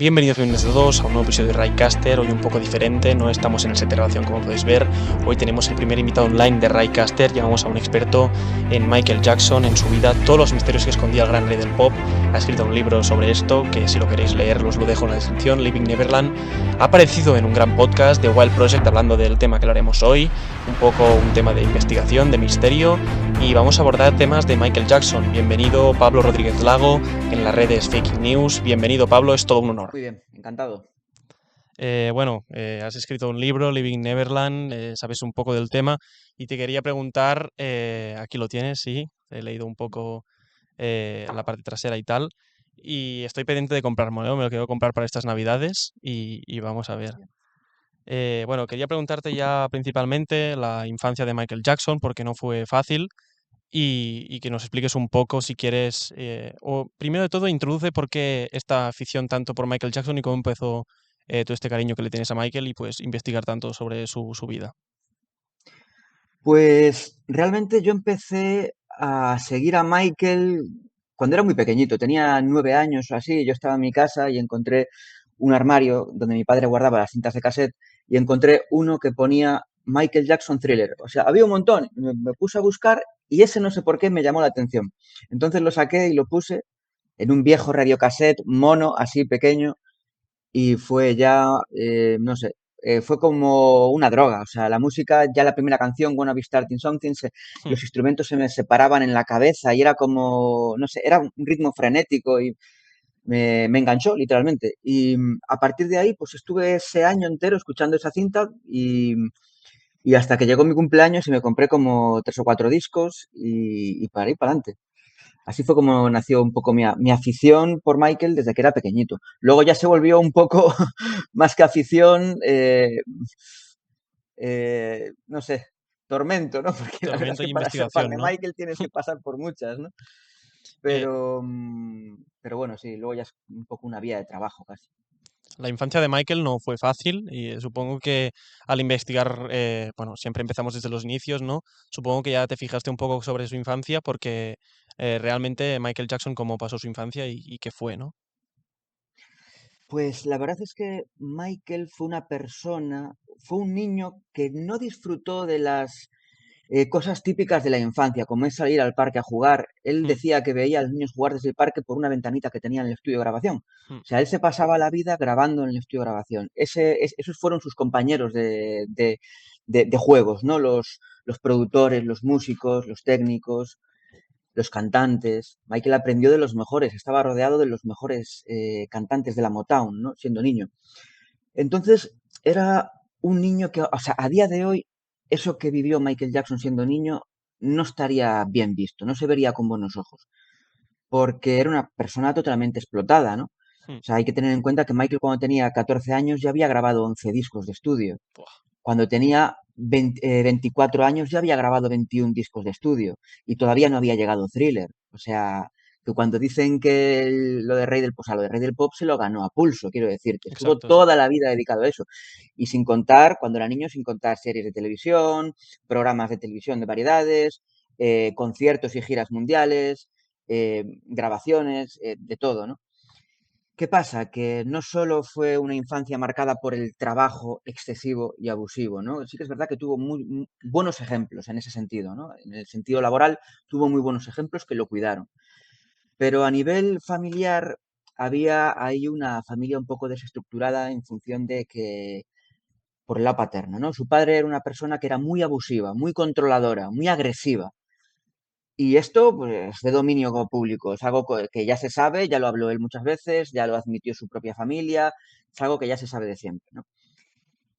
Bienvenidos bienvenidos a todos a un nuevo episodio de Raycaster, hoy un poco diferente, no estamos en el set de grabación como podéis ver, hoy tenemos el primer invitado online de Raycaster, llamamos a un experto en Michael Jackson, en su vida, todos los misterios que escondía el gran rey del pop, ha escrito un libro sobre esto, que si lo queréis leer os lo dejo en la descripción, Living Neverland, ha aparecido en un gran podcast de Wild Project hablando del tema que lo haremos hoy, un poco un tema de investigación, de misterio, y vamos a abordar temas de Michael Jackson. Bienvenido Pablo Rodríguez Lago, en las redes Fake News, bienvenido Pablo, es todo un honor. Muy bien, encantado. Has escrito un libro, Living Neverland, sabes un poco del tema y te quería preguntar, aquí lo tienes, sí, he leído un poco la parte trasera y tal, y estoy pendiente de comprármelo, me lo quiero comprar para estas navidades y vamos a ver. Quería preguntarte ya principalmente la infancia de Michael Jackson, porque no fue fácil, y que nos expliques un poco, si quieres, o primero de todo, introduce por qué esta afición tanto por Michael Jackson y cómo empezó todo este cariño que le tienes a Michael y pues investigar tanto sobre su vida. Pues realmente yo empecé a seguir a Michael cuando era muy pequeñito, tenía 9 años o así, yo estaba en mi casa y encontré un armario donde mi padre guardaba las cintas de cassette y encontré uno que ponía Michael Jackson Thriller. O sea, había un montón, me puse a buscar y ese no sé por qué me llamó la atención. Entonces lo saqué y lo puse en un viejo radiocassette mono, así pequeño, y fue ya, no sé, fue como una droga. O sea, la música, ya la primera canción, Wanna Be Starting Something, los instrumentos se me separaban en la cabeza y era como, no sé, era un ritmo frenético y me enganchó literalmente. Y a partir de ahí, pues estuve ese año entero escuchando esa cinta y hasta que llegó mi cumpleaños y me compré como 3 o 4 discos y para ir para adelante. Así fue como nació un poco mi afición por Michael desde que era pequeñito. Luego ya se volvió un poco más que afición, no sé, tormento, ¿no? Porque la verdad es Tormento que y para ser fan investigación, de ¿no? Michael tienes que pasar por muchas, ¿no? Eh, Pero bueno, sí, luego ya es un poco una vía de trabajo casi. la infancia de Michael no fue fácil y supongo que al investigar, bueno, siempre empezamos desde los inicios, ¿no? Supongo que ya te fijaste un poco sobre su infancia porque realmente Michael Jackson cómo pasó su infancia y qué fue, ¿no? Pues la verdad es que Michael fue un niño que no disfrutó de las cosas típicas de la infancia, como es salir al parque a jugar. Él Hmm, decía que veía a los niños jugar desde el parque por una ventanita que tenía en el estudio de grabación. hmm. O sea, él se pasaba la vida grabando en el estudio de grabación. Esos fueron sus compañeros de juegos, ¿no? Los productores, los músicos, los técnicos, los cantantes. Michael aprendió de los mejores, estaba rodeado de los mejores cantantes de la Motown, ¿no? Siendo niño. Entonces, era un niño que, o sea, a día de hoy, eso que vivió Michael Jackson siendo niño no estaría bien visto, no se vería con buenos ojos, porque era una persona totalmente explotada, ¿no? Hmm. O sea, hay que tener en cuenta que Michael cuando tenía 14 años ya había grabado 11 discos de estudio. Buah, Cuando tenía 24 años ya había grabado 21 discos de estudio y todavía no había llegado Thriller. O sea, que cuando dicen que lo de Rey del, pues a lo de Rey del Pop se lo ganó a pulso, quiero decir, que estuvo exacto, sí. toda la vida dedicado a eso. Y sin contar, cuando era niño, sin contar series de televisión, programas de televisión de variedades, conciertos y giras mundiales, grabaciones, de todo, ¿no? ¿Qué pasa? Que no solo fue una infancia marcada por el trabajo excesivo y abusivo, ¿no? Sí que es verdad que tuvo muy buenos ejemplos en ese sentido, ¿no? En el sentido laboral tuvo muy buenos ejemplos que lo cuidaron. Pero a nivel familiar había ahí una familia un poco desestructurada en función de que, por el lado paterno, ¿no? Su padre era una persona que era muy abusiva, muy controladora, muy agresiva. Y esto, pues, de dominio público, es algo que ya se sabe, ya lo habló él muchas veces, ya lo admitió su propia familia, es algo que ya se sabe de siempre, ¿no?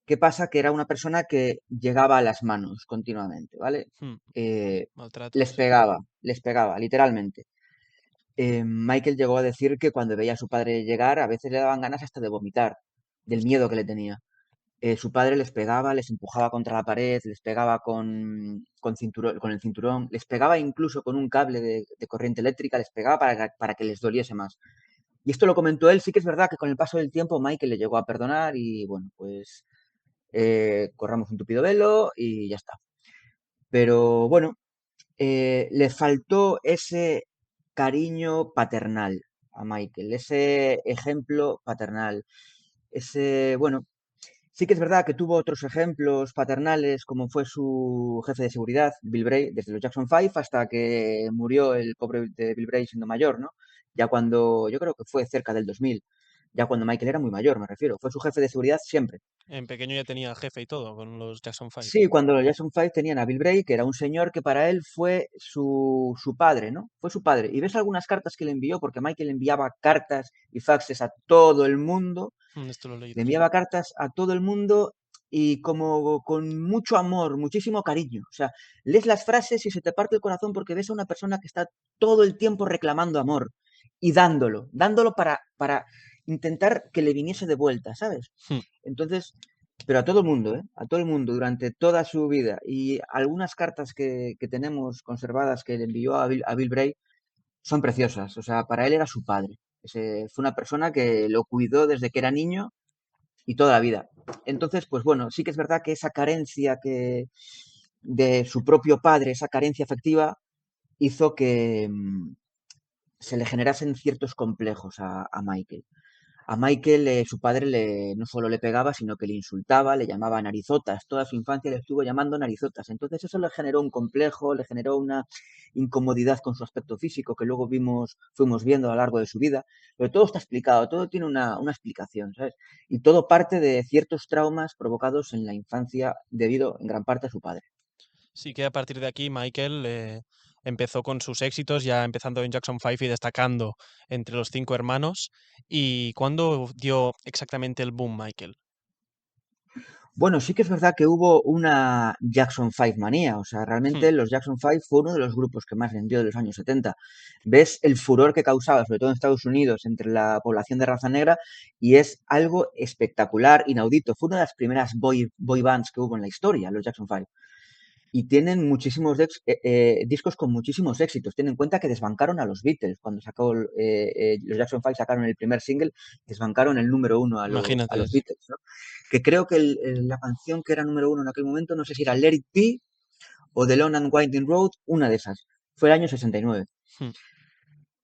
¿Qué pasa? Que era una persona que llegaba a las manos continuamente, ¿vale? Hmm. Eh, Maltrato, sí. les pegaba, literalmente. Michael llegó a decir que cuando veía a su padre llegar, a veces le daban ganas hasta de vomitar, del Hostia. miedo que le tenía. Su padre les pegaba, les empujaba contra la pared, les pegaba con el cinturón, les pegaba incluso con un cable de corriente eléctrica, les pegaba para que les doliese más. Y esto lo comentó él, sí que es verdad que con el paso del tiempo Michael le llegó a perdonar y bueno, pues corramos un tupido velo y ya está. Pero bueno, le faltó ese cariño paternal. a Michael, ese ejemplo paternal, ese, bueno, sí que es verdad que tuvo otros ejemplos paternales, como fue su jefe de seguridad, Bill Bray, desde los Jackson 5 hasta que murió el pobre de Bill Bray siendo mayor, ¿no? Ya cuando, yo creo que fue cerca del 2000, ya cuando Michael era muy mayor, me refiero. Fue su jefe de seguridad siempre. En pequeño ya tenía jefe y todo con los Jackson 5. Sí, cuando los Jackson 5 tenían a Bill Bray, que era un señor que para él fue su padre, ¿no? Fue su padre. Y ves algunas cartas que le envió, porque Michael enviaba cartas y faxes a todo el mundo, Esto lo he le leído, sí. enviaba cartas a todo el mundo y como con mucho amor, muchísimo cariño. O sea, lees las frases y se te parte el corazón porque ves a una persona que está todo el tiempo reclamando amor y dándolo para intentar que le viniese de vuelta, ¿sabes? Mm. Entonces, pero a todo el mundo, ¿eh? A todo el mundo durante toda su vida. Y algunas cartas que tenemos conservadas que le envió a Bill Bray son preciosas. O sea, para él era su padre. Fue una persona que lo cuidó desde que era niño y toda la vida. Entonces, pues bueno, sí que es verdad que esa carencia de su propio padre, esa carencia afectiva, hizo que se le generasen ciertos complejos a Michael. A Michael, su padre no solo le pegaba, sino que le insultaba, le llamaba narizotas. Toda su infancia le estuvo llamando narizotas. Entonces eso le generó un complejo, le generó una incomodidad con su aspecto físico que luego fuimos viendo a lo largo de su vida. Pero todo está explicado, todo tiene una explicación, ¿sabes? Y todo parte de ciertos traumas provocados en la infancia debido en gran parte a su padre. Sí que a partir de aquí Michael empezó con sus éxitos, ya empezando en Jackson 5 y destacando entre los 5 hermanos. ¿Y cuándo dio exactamente el boom Michael? Bueno, sí que es verdad que hubo una Jackson 5 manía, o sea, Hmm. realmente los Jackson 5 fue uno de los grupos que más vendió de los años 70. Ves el furor que causaba, sobre todo en Estados Unidos, entre la población de raza negra, y es algo espectacular, inaudito. Fue una de las primeras boy bands que hubo en la historia, los Jackson 5. Y tienen muchísimos discos con muchísimos éxitos. Ten en cuenta que desbancaron a los Beatles. Cuando los Jackson 5 sacaron el primer single, desbancaron el número uno a Imagínate los eso. Beatles, ¿no? Que creo que la canción que era número uno en aquel momento, no sé si era Let It Be o The Long and Winding Road, una de esas. Fue el año 69. Hmm.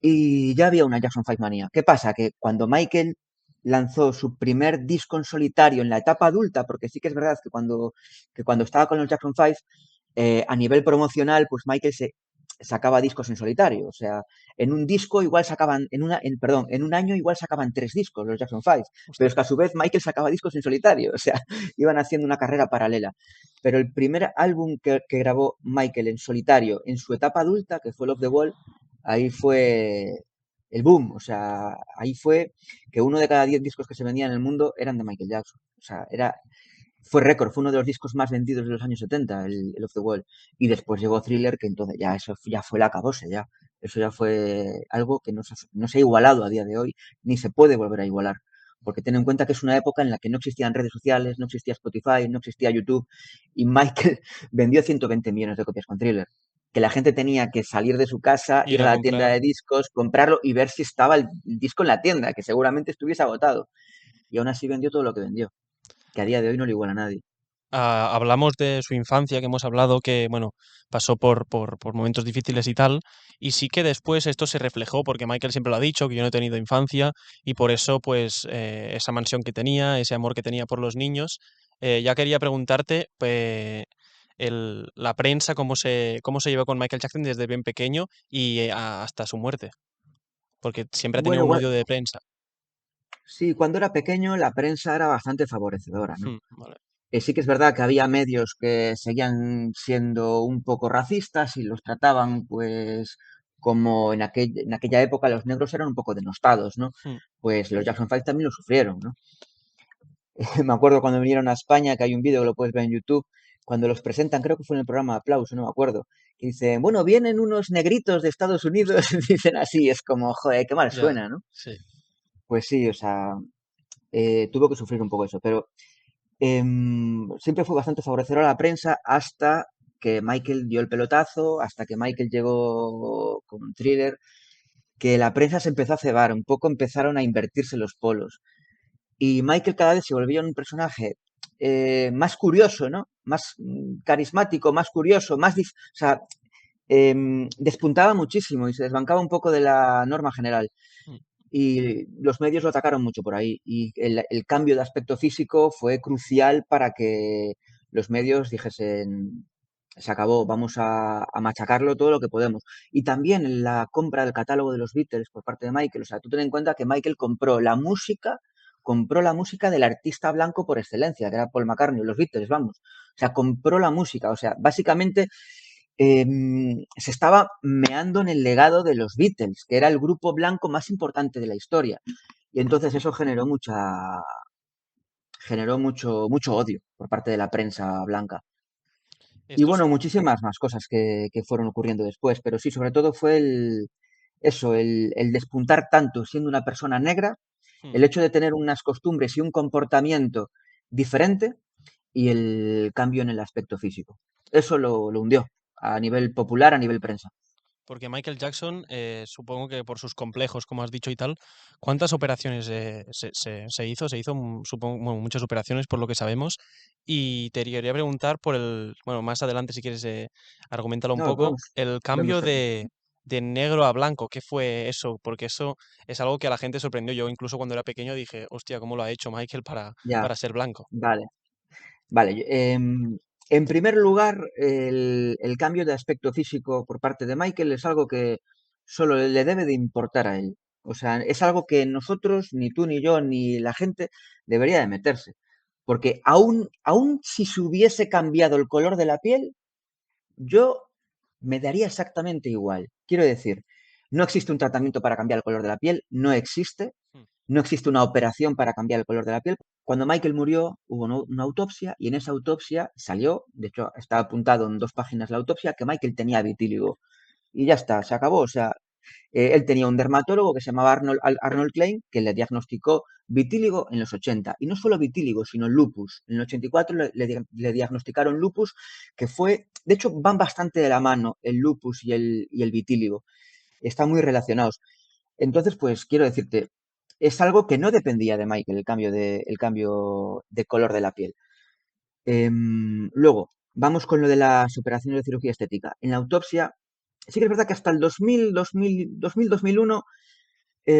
Y ya había una Jackson 5 manía. ¿Qué pasa? Que cuando Michael lanzó su primer disco en solitario en la etapa adulta, porque sí que es verdad que cuando estaba con los Jackson 5, a nivel promocional, pues Michael sacaba discos en solitario. O sea, en un disco igual sacaban, perdón, en un año igual sacaban 3 discos los Jackson 5, pero es Ostras. que a su vez Michael sacaba discos en solitario. O sea, iban haciendo una carrera paralela. Pero el primer álbum que grabó Michael en solitario en su etapa adulta, que fue Love the Wall, ahí fue el boom. O sea, ahí fue que uno de cada 10 discos que se vendían en el mundo eran de Michael Jackson. O sea, fue récord, fue uno de los discos más vendidos de los años 70, el Off the Wall. Y después llegó Thriller, que entonces ya eso ya fue la acabose, ya. Eso ya fue algo que no se ha igualado a día de hoy, ni se puede volver a igualar. Porque ten en cuenta que es una época en la que no existían redes sociales, no existía Spotify, no existía YouTube, y Michael vendió 120 millones de copias con Thriller. Que la gente tenía que salir de su casa, Ir ir a a la tienda comprar. de discos, comprarlo y ver si estaba el disco en la tienda, que seguramente estuviese agotado. Y aún así vendió todo lo que vendió, que a día de hoy no le iguala a nadie. Hablamos de su infancia, que hemos hablado que, bueno, pasó por momentos difíciles y tal, y sí que después esto se reflejó, porque Michael siempre lo ha dicho, que yo no he tenido infancia, y por eso, pues, esa mansión que tenía, ese amor que tenía por los niños. Ya quería preguntarte, la prensa, cómo se llevó con Michael Jackson desde bien pequeño y hasta su muerte, porque siempre ha tenido Bueno, un odio de prensa. sí, cuando era pequeño la prensa era bastante favorecedora, ¿no? Vale, Sí que es verdad que había medios que seguían siendo un poco racistas y los trataban, pues, como en aquella época los negros eran un poco denostados, ¿no? mm, Pues los Jackson 5 también lo sufrieron, ¿no? Me acuerdo cuando vinieron a España, que hay un vídeo que lo puedes ver en YouTube, cuando los presentan, creo que fue en el programa Aplauso, no me acuerdo, y dicen, bueno, vienen unos negritos de Estados Unidos, dicen así, es como, joder, qué mal ya, suena, ¿no? sí. Pues sí, o sea, tuvo que sufrir un poco eso, pero siempre fue bastante favorecedor a la prensa hasta que Michael dio el pelotazo, hasta que Michael llegó con un Thriller, que la prensa se empezó a cebar, un poco empezaron a invertirse los polos. Y Michael cada vez se volvía un personaje más curioso, ¿no? Más carismático, más curioso, o sea, despuntaba muchísimo y se desbancaba un poco de la norma general. y los medios lo atacaron mucho por ahí. Y el cambio de aspecto físico fue crucial para que los medios dijesen, se acabó, vamos a machacarlo todo lo que podemos. Y también la compra del catálogo de los Beatles por parte de Michael. O sea, tú ten en cuenta que Michael compró la música del artista blanco por excelencia, que era Paul McCartney, los Beatles, vamos. O sea, compró la música. O sea, básicamente se estaba meando en el legado de los Beatles, que era el grupo blanco más importante de la historia. Y entonces eso generó mucho odio por parte de la prensa blanca. Y Esto es... bueno, muchísimas más cosas que fueron ocurriendo después, pero sí, sobre todo fue el despuntar tanto siendo una persona negra, hmm. el hecho de tener unas costumbres y un comportamiento diferente y el cambio en el aspecto físico. Eso lo hundió a nivel popular, a nivel prensa. Porque Michael Jackson, supongo que por sus complejos, como has dicho y tal, ¿cuántas operaciones se hizo? Se hizo, supongo, bueno, muchas operaciones por lo que sabemos. Y te quería preguntar por el, bueno, más adelante si quieres, argumentalo un No, poco, podemos, el podemos cambio de negro a blanco, ¿qué fue eso? Porque eso es algo que a la gente sorprendió. Yo incluso cuando era pequeño dije, hostia, ¿cómo lo ha hecho Michael ya, para ser blanco? vale. Vale, en primer lugar, el cambio de aspecto físico por parte de Michael es algo que solo le debe de importar a él. O sea, es algo que nosotros, ni tú, ni yo, ni la gente, debería de meterse. Porque aún si se hubiese cambiado el color de la piel, yo me daría exactamente igual. Quiero decir, no existe un tratamiento para cambiar el color de la piel, no existe. Hmm. No existe una operación para cambiar el color de la piel. Cuando Michael murió, hubo una autopsia y en esa autopsia salió, de hecho está apuntado en 2 páginas la autopsia, que Michael tenía vitíligo. Y ya está, se acabó. O sea, él tenía un dermatólogo que se llamaba Arnold Klein, que le diagnosticó vitíligo en los 80. Y no solo vitíligo, sino lupus. En el 84 le diagnosticaron lupus, que fue, de hecho, van bastante de la mano el lupus y el vitíligo. Están muy relacionados. Entonces, pues quiero decirte, es algo que no dependía de Michael, el cambio de color de la piel. Luego, vamos con lo de las operaciones de cirugía estética. En la autopsia, sí que es verdad que hasta el 2000, 2001,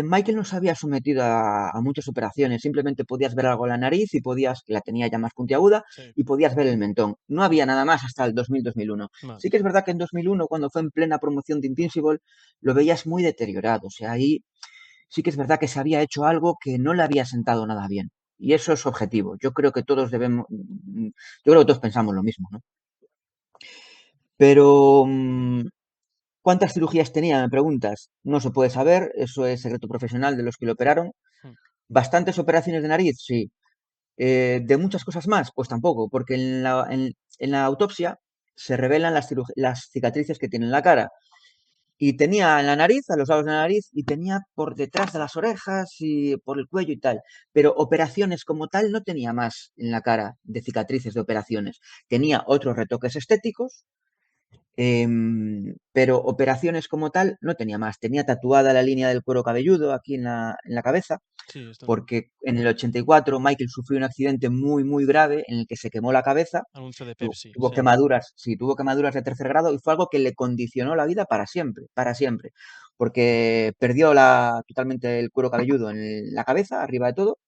Michael no se había sometido a muchas operaciones. Simplemente podías ver algo en la nariz y la tenía ya más puntiaguda, Sí, y podías ver el mentón. No había nada más hasta el 2000, 2001. vale. Sí que es verdad que en 2001, cuando fue en plena promoción de Invincible, lo veías muy deteriorado. O sea, ahí sí que es verdad que se había hecho algo que no le había sentado nada bien. Y eso es objetivo. Yo creo que todos pensamos lo mismo, ¿no? Pero, ¿cuántas cirugías tenía? Me preguntas. No se puede saber, eso es secreto profesional de los que lo operaron. Hmm. ¿Bastantes operaciones de nariz? Sí. ¿De muchas cosas más? Pues tampoco, porque en la autopsia se revelan las cicatrices que tiene en la cara. Y tenía en la nariz, a los lados de la nariz, y tenía por detrás de las orejas y por el cuello y tal. Pero operaciones como tal no tenía más en la cara de cicatrices de operaciones. Tenía otros retoques estéticos, pero operaciones como tal no tenía más. Tenía tatuada la línea del cuero cabelludo aquí en la cabeza, Sí, esto, porque en el 84 Michael sufrió un accidente muy, muy grave en el que se quemó la cabeza. anuncio de Tuvo, Pepsi, tuvo sí. quemaduras, sí, tuvo quemaduras de tercer grado, y fue algo que le condicionó la vida para siempre, porque perdió totalmente el cuero cabelludo en la cabeza, arriba de todo,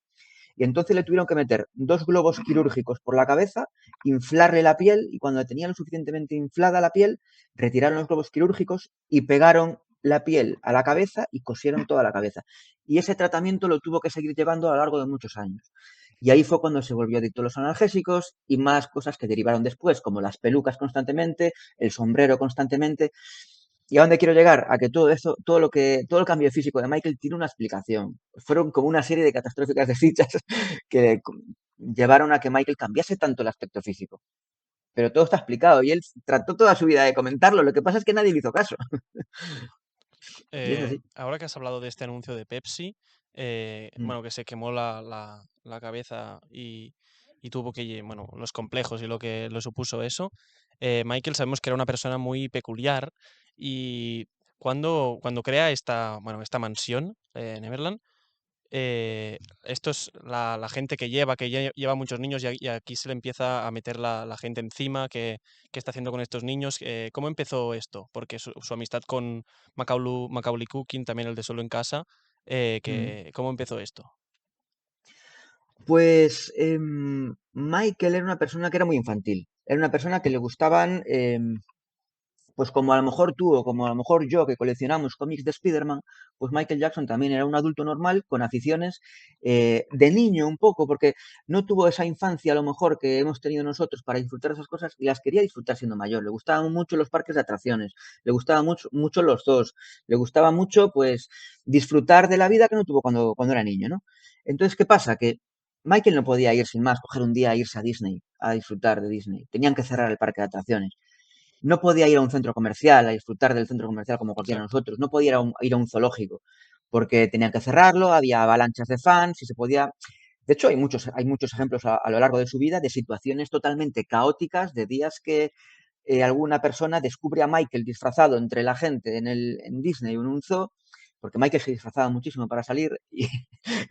y entonces le tuvieron que meter 2 globos quirúrgicos por la cabeza, inflarle la piel, y cuando tenía lo suficientemente inflada la piel, retiraron los globos quirúrgicos y pegaron la piel a la cabeza y cosieron toda la cabeza. Y ese tratamiento lo tuvo que seguir llevando a lo largo de muchos años. Y ahí fue cuando se volvió adicto a los analgésicos y más cosas que derivaron después, como las pelucas constantemente, el sombrero constantemente. ¿Y a dónde quiero llegar? A que todo eso, todo el cambio físico de Michael tiene una explicación. Fueron como una serie de catastróficas desdichas que llevaron a que Michael cambiase tanto el aspecto físico. Pero todo está explicado y él trató toda su vida de comentarlo. Lo que pasa es que nadie le hizo caso. Y es así. Ahora que has hablado de este anuncio de Pepsi, Mm. bueno, que se quemó la cabeza y tuvo que, bueno, los complejos y lo que le supuso eso, Michael sabemos que era una persona muy peculiar y cuando crea bueno, esta mansión, Neverland, esto es la gente que lleva muchos niños y aquí se le empieza a meter la gente encima, qué está haciendo con estos niños. ¿Cómo empezó esto? Porque su amistad con Macaulay Culkin, también el de Solo en Casa, Mm. ¿Cómo empezó esto? Pues Michael era una persona que era muy infantil. Era una persona que le gustaban, pues como a lo mejor tú o como a lo mejor yo que coleccionamos cómics de Spider-Man, pues Michael Jackson también era un adulto normal con aficiones de niño un poco, porque no tuvo esa infancia a lo mejor que hemos tenido nosotros para disfrutar esas cosas y las quería disfrutar siendo mayor. Le gustaban mucho los parques de atracciones, le gustaban mucho los zoos, le gustaba mucho pues disfrutar de la vida que no tuvo cuando era niño, ¿no? Entonces, ¿qué pasa? Que Michael no podía ir sin más, coger un día e irse a Disney, a disfrutar de Disney. Tenían que cerrar el parque de atracciones. No podía ir a un centro comercial, a disfrutar del centro comercial como cualquiera de Exacto. nosotros. No podía ir a un zoológico, porque tenían que cerrarlo, había avalanchas de fans y se podía... De hecho, hay muchos ejemplos a lo largo de su vida de situaciones totalmente caóticas, de días que alguna persona descubre a Michael disfrazado entre la gente en Disney o en un zoo, porque Michael se disfrazaba muchísimo para salir y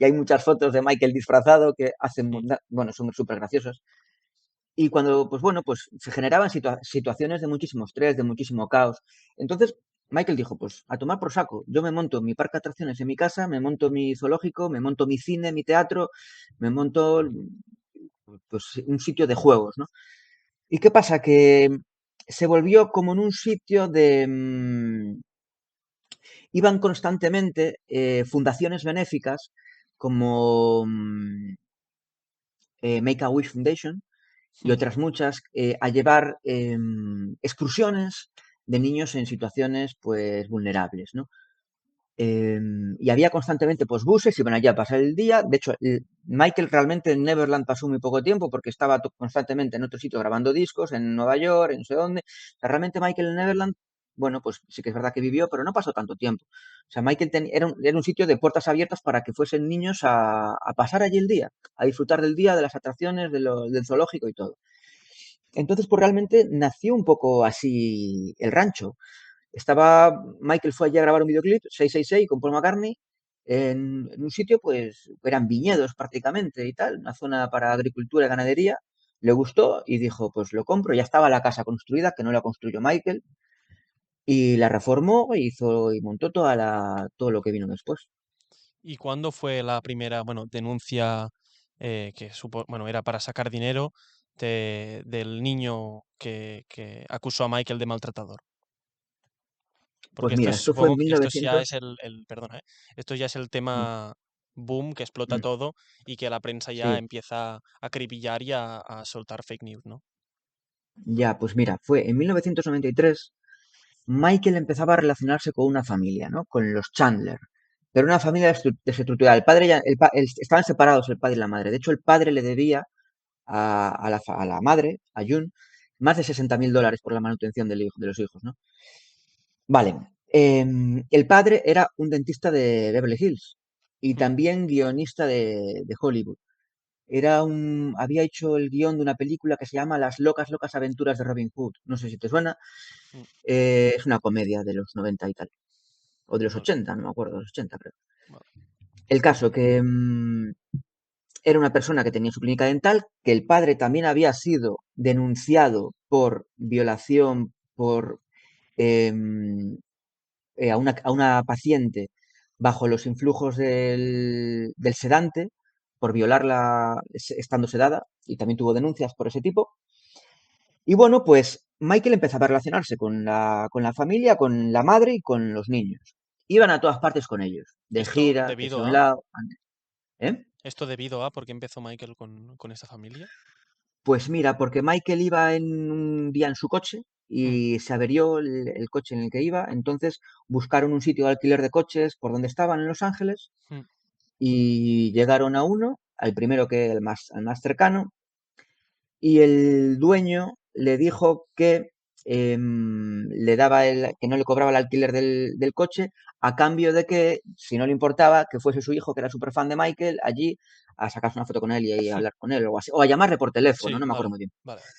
hay muchas fotos de Michael disfrazado que hacen, Mm. bueno, son súper graciosos. Y cuando, pues bueno, pues se generaban situaciones de muchísimo estrés, de muchísimo caos. Entonces, Michael dijo, pues a tomar por saco. Yo me monto mi parque de atracciones en mi casa, me monto mi zoológico, me monto mi cine, mi teatro, me monto pues un sitio de juegos, ¿no? ¿Y qué pasa? Que se volvió como en un sitio de... iban constantemente fundaciones benéficas como Make-A-Wish Foundation y Mm. otras muchas, a llevar excursiones de niños en situaciones pues vulnerables, ¿no? Y había constantemente pues buses, iban allá a pasar el día. De hecho, Michael realmente en Neverland pasó muy poco tiempo porque estaba constantemente en otro sitio grabando discos, en Nueva York, en no sé dónde. O sea, realmente Michael en Neverland, bueno, pues sí que es verdad que vivió, pero no pasó tanto tiempo. O sea, Michael era un sitio de puertas abiertas para que fuesen niños a pasar allí el día, a disfrutar del día, de las atracciones, del zoológico y todo. Entonces, pues realmente nació un poco así el rancho. Michael fue allí a grabar un videoclip, 666, con Paul McCartney, en un sitio, pues, eran viñedos prácticamente y tal, una zona para agricultura y ganadería. Le gustó y dijo, pues lo compro. Ya estaba la casa construida, que no la construyó Michael, y la reformó e hizo y montó todo lo que vino después. ¿Y cuándo fue la primera, bueno, denuncia bueno, era para sacar dinero del niño que acusó a Michael de maltratador? Porque Pues esto mira, es, esto fue supongo en que esto ya es 1900. perdona, esto ya es el Mm, tema boom que explota mm, todo y que la prensa ya sí, empieza a acribillar y a soltar fake news, ¿no? ya, pues mira, fue en 1993. Michael empezaba a relacionarse con una familia, ¿no? Con los Chandler. Pero una familia desestructurada. El padre estaban separados el padre y la madre. De hecho, el padre le debía a la madre, a June, más de $60.000 por la manutención de los hijos, ¿no? Vale. El padre era un dentista de Beverly Hills y Mm. también guionista de Hollywood. Había hecho el guión de una película que se llama Las locas, locas aventuras de Robin Hood. No sé si te suena. Mm. Es una comedia de los 90 y tal. O de los Vale, 80, no me acuerdo, de los 80 creo. vale. El caso que era una persona que tenía su clínica dental, que el padre también había sido denunciado por violación eh, a una paciente bajo los influjos del sedante, por violarla estando sedada, y también tuvo denuncias por ese tipo. Y bueno, pues Michael empezaba a relacionarse con la familia, con la madre y con los niños. Iban a todas partes con ellos, de Esto gira, que si a debido un a, lado, ¿eh? esto debido a, ¿por qué empezó Michael con esta familia? Pues mira, porque Michael iba en un día en su coche Mm. y se averió el coche en el que iba, entonces buscaron un sitio de alquiler de coches por donde estaban en Los Ángeles Mm. y llegaron a uno, al primero que al más cercano, y el dueño le dijo que que no le cobraba el alquiler del coche a cambio de que, si no le importaba, que fuese su hijo, que era súper fan de Michael, allí a sacarse una foto con él y a hablar con él o así, o a llamarle por teléfono, Sí, no me acuerdo vale, muy bien. vale, vale.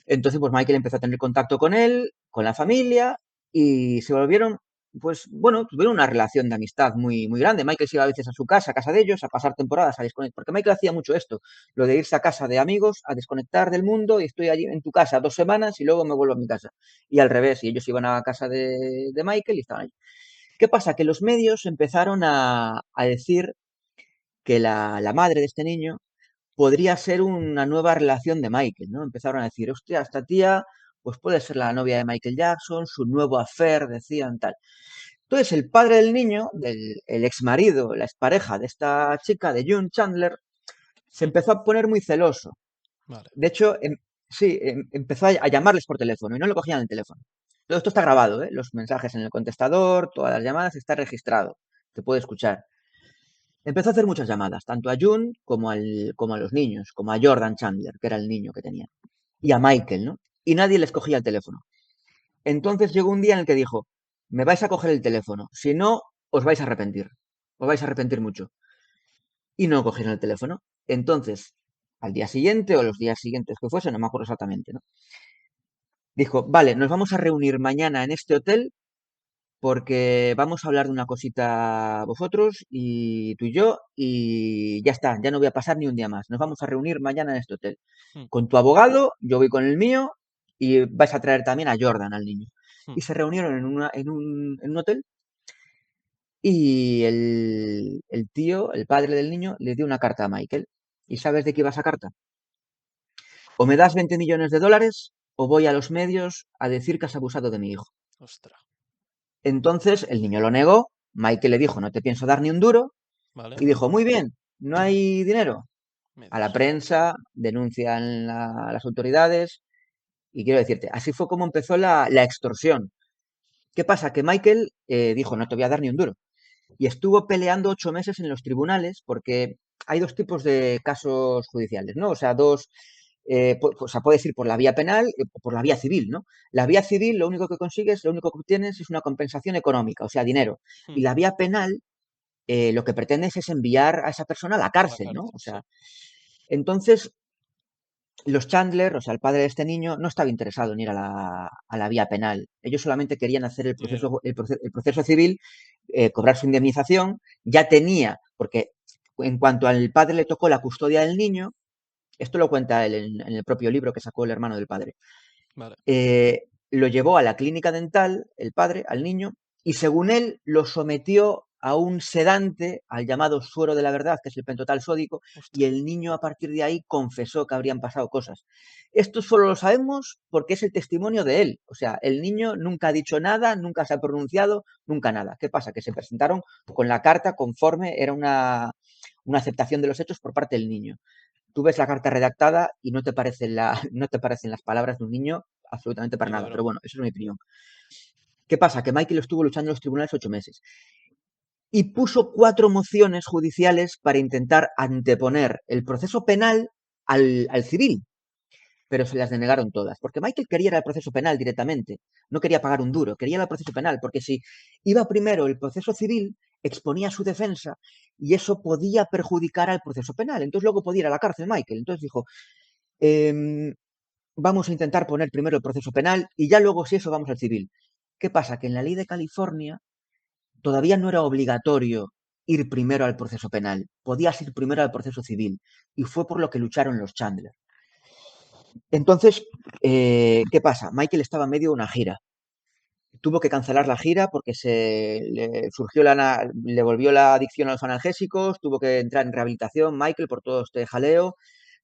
Entonces, pues Michael empezó a tener contacto con él, con la familia, y se volvieron, pues bueno, tuvieron una relación de amistad muy, muy grande. Michael se iba a veces a su casa, a casa de ellos, a pasar temporadas, a desconectar, porque Michael hacía mucho esto, lo de irse a casa de amigos, a desconectar del mundo, y estoy allí en tu casa 2 semanas y luego me vuelvo a mi casa. Y al revés, y ellos iban a casa de Michael y estaban allí. ¿Qué pasa? Que los medios empezaron a decir que la madre de este niño podría ser una nueva relación de Michael, ¿no? Empezaron a decir, hostia, esta tía, pues puede ser la novia de Michael Jackson, su nuevo affair, decían tal. Entonces, el padre del niño, el ex marido, la expareja de esta chica, de June Chandler, se Mm, empezó a poner muy celoso. vale. De hecho, sí, empezó a llamarles por teléfono y no le cogían el teléfono. Todo esto está grabado, ¿eh? Los mensajes en el contestador, todas las llamadas, está registrado. Se puede escuchar. Empezó a hacer muchas llamadas, tanto a June como a los niños, como a Jordan Chandler, que era el niño que tenía, y a Michael, ¿no? Y nadie les cogía el teléfono. Entonces llegó un día en el que dijo, me vais a coger el teléfono, si no, os vais a arrepentir mucho. Y no cogieron el teléfono. Entonces, al día siguiente o los días siguientes que fuese, no me acuerdo exactamente, ¿no? Dijo, vale, nos vamos a reunir mañana en este hotel porque vamos a hablar de una cosita vosotros y tú y yo y ya está, ya no voy a pasar ni un día más. Nos vamos a reunir mañana en este hotel. Mm, Con tu abogado, yo voy con el mío y vais a traer también a Jordan, al niño. mm. Y se reunieron en un hotel y el tío, el padre del niño, le dio una carta a Michael. ¿Y sabes de qué iba esa carta? O me das 20 millones de dólares o voy a los medios a decir que has abusado de mi hijo. Ostras. Entonces el niño lo negó, Michael le dijo, no te pienso dar ni un duro, Vale. y dijo, muy bien, no hay dinero. A la Medios. prensa, denuncian las autoridades, y quiero decirte, así fue como empezó la extorsión. ¿Qué pasa? Que Michael dijo, no te voy a dar ni un duro. Y estuvo peleando 8 meses en los tribunales porque hay dos tipos de casos judiciales, ¿no? O sea, o sea, puedes ir por la vía penal o por la vía civil, ¿no? La vía civil lo único que consigues, lo único que obtienes es una compensación económica, o sea, dinero. Y Mm, la vía penal lo que pretendes es enviar a esa persona a la a la cárcel, ¿no? cárcel, O sí. sea, entonces los Chandler, o sea, el padre de este niño, no estaba interesado en ir a la vía penal. Ellos solamente querían hacer el Dinero. proceso, el proceso civil, cobrar su indemnización. Ya tenía, porque en cuanto al padre le tocó la custodia del niño, esto lo cuenta él en el propio libro que sacó el hermano del padre, Vale. lo llevó a la clínica dental, el padre, al niño, y según él lo sometió a un sedante, al llamado suero de la verdad, que es el pentotal sódico, y Ostras. el niño a partir de ahí confesó que habrían pasado cosas. Esto solo lo sabemos porque es el testimonio de él. O sea, el niño nunca ha dicho nada, nunca se ha pronunciado, nunca nada. ¿Qué pasa? Que se presentaron con la carta conforme era una aceptación de los hechos por parte del niño. Tú ves la carta redactada y no te parecen, no te parecen las palabras de un niño absolutamente para Ni de nada. Pero broma. bueno, eso es mi opinión. ¿Qué pasa? Que Michael estuvo luchando en los tribunales 8 meses y puso 4 mociones judiciales para intentar anteponer el proceso penal al civil, pero se las denegaron todas, porque Michael quería ir al proceso penal directamente, no quería pagar un duro, quería ir al proceso penal, porque si iba primero el proceso civil, exponía su defensa y eso podía perjudicar al proceso penal, entonces luego podía ir a la cárcel Michael, entonces dijo, eh, vamos a intentar poner primero el proceso penal y ya luego si eso vamos al civil. ¿Qué pasa? Que en la ley de California todavía no era obligatorio ir primero al proceso penal, podías ir primero al proceso civil y fue por lo que lucharon los Chandler. Entonces, ¿qué pasa? Michael estaba en medio de una gira. Tuvo que cancelar la gira porque le volvió la adicción a los analgésicos, tuvo que entrar en rehabilitación Michael por todo este jaleo,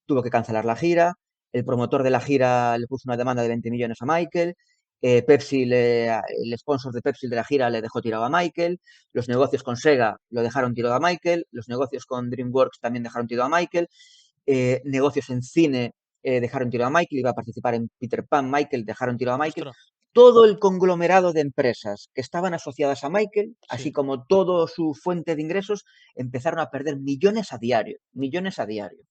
tuvo que cancelar la gira, el promotor de la gira le puso una demanda de 20 millones a Michael, el sponsor de Pepsi de la gira le dejó tirado a Michael, los negocios con Sega lo dejaron tirado a Michael, los negocios con DreamWorks también dejaron tirado a Michael, negocios en cine dejaron tirado a Michael, iba a participar en Peter Pan, Michael, dejaron tirado a Michael. Ostras. Todo el conglomerado de empresas que estaban asociadas a Michael, así Sí. como toda su fuente de ingresos, empezaron a perder millones a diario, millones a diario.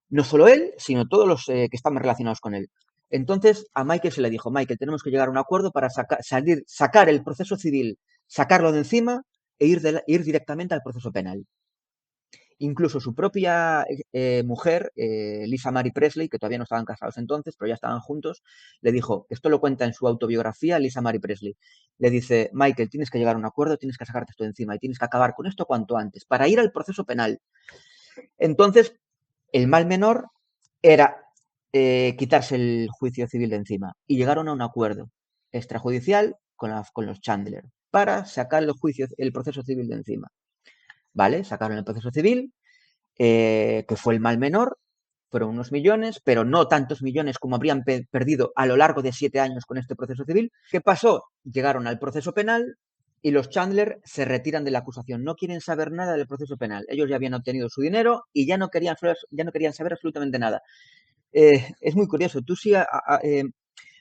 No solo él, sino todos los que estaban relacionados con él. Entonces a Michael se le dijo, Michael, tenemos que llegar a un acuerdo para sacar el proceso civil, sacarlo de encima e ir directamente al proceso penal. Incluso su propia mujer, Lisa Marie Presley, que todavía no estaban casados entonces, pero ya estaban juntos, le dijo, esto lo cuenta en su autobiografía Lisa Marie Presley, le dice, Michael, tienes que llegar a un acuerdo, tienes que sacarte esto de encima y tienes que acabar con esto cuanto antes, para ir al proceso penal. Entonces, el mal menor era quitarse el juicio civil de encima y llegaron a un acuerdo extrajudicial con los Chandler. para sacar el proceso civil de encima. ¿Vale? Sacaron el proceso civil, que fue el mal menor, fueron unos millones, pero no tantos millones como habrían perdido a lo largo de 7 años con este proceso civil. ¿Qué pasó? Llegaron al proceso penal y los Chandler se retiran de la acusación. No quieren saber nada del proceso penal. Ellos ya habían obtenido su dinero y ya no querían saber absolutamente nada. Es muy curioso. Tú si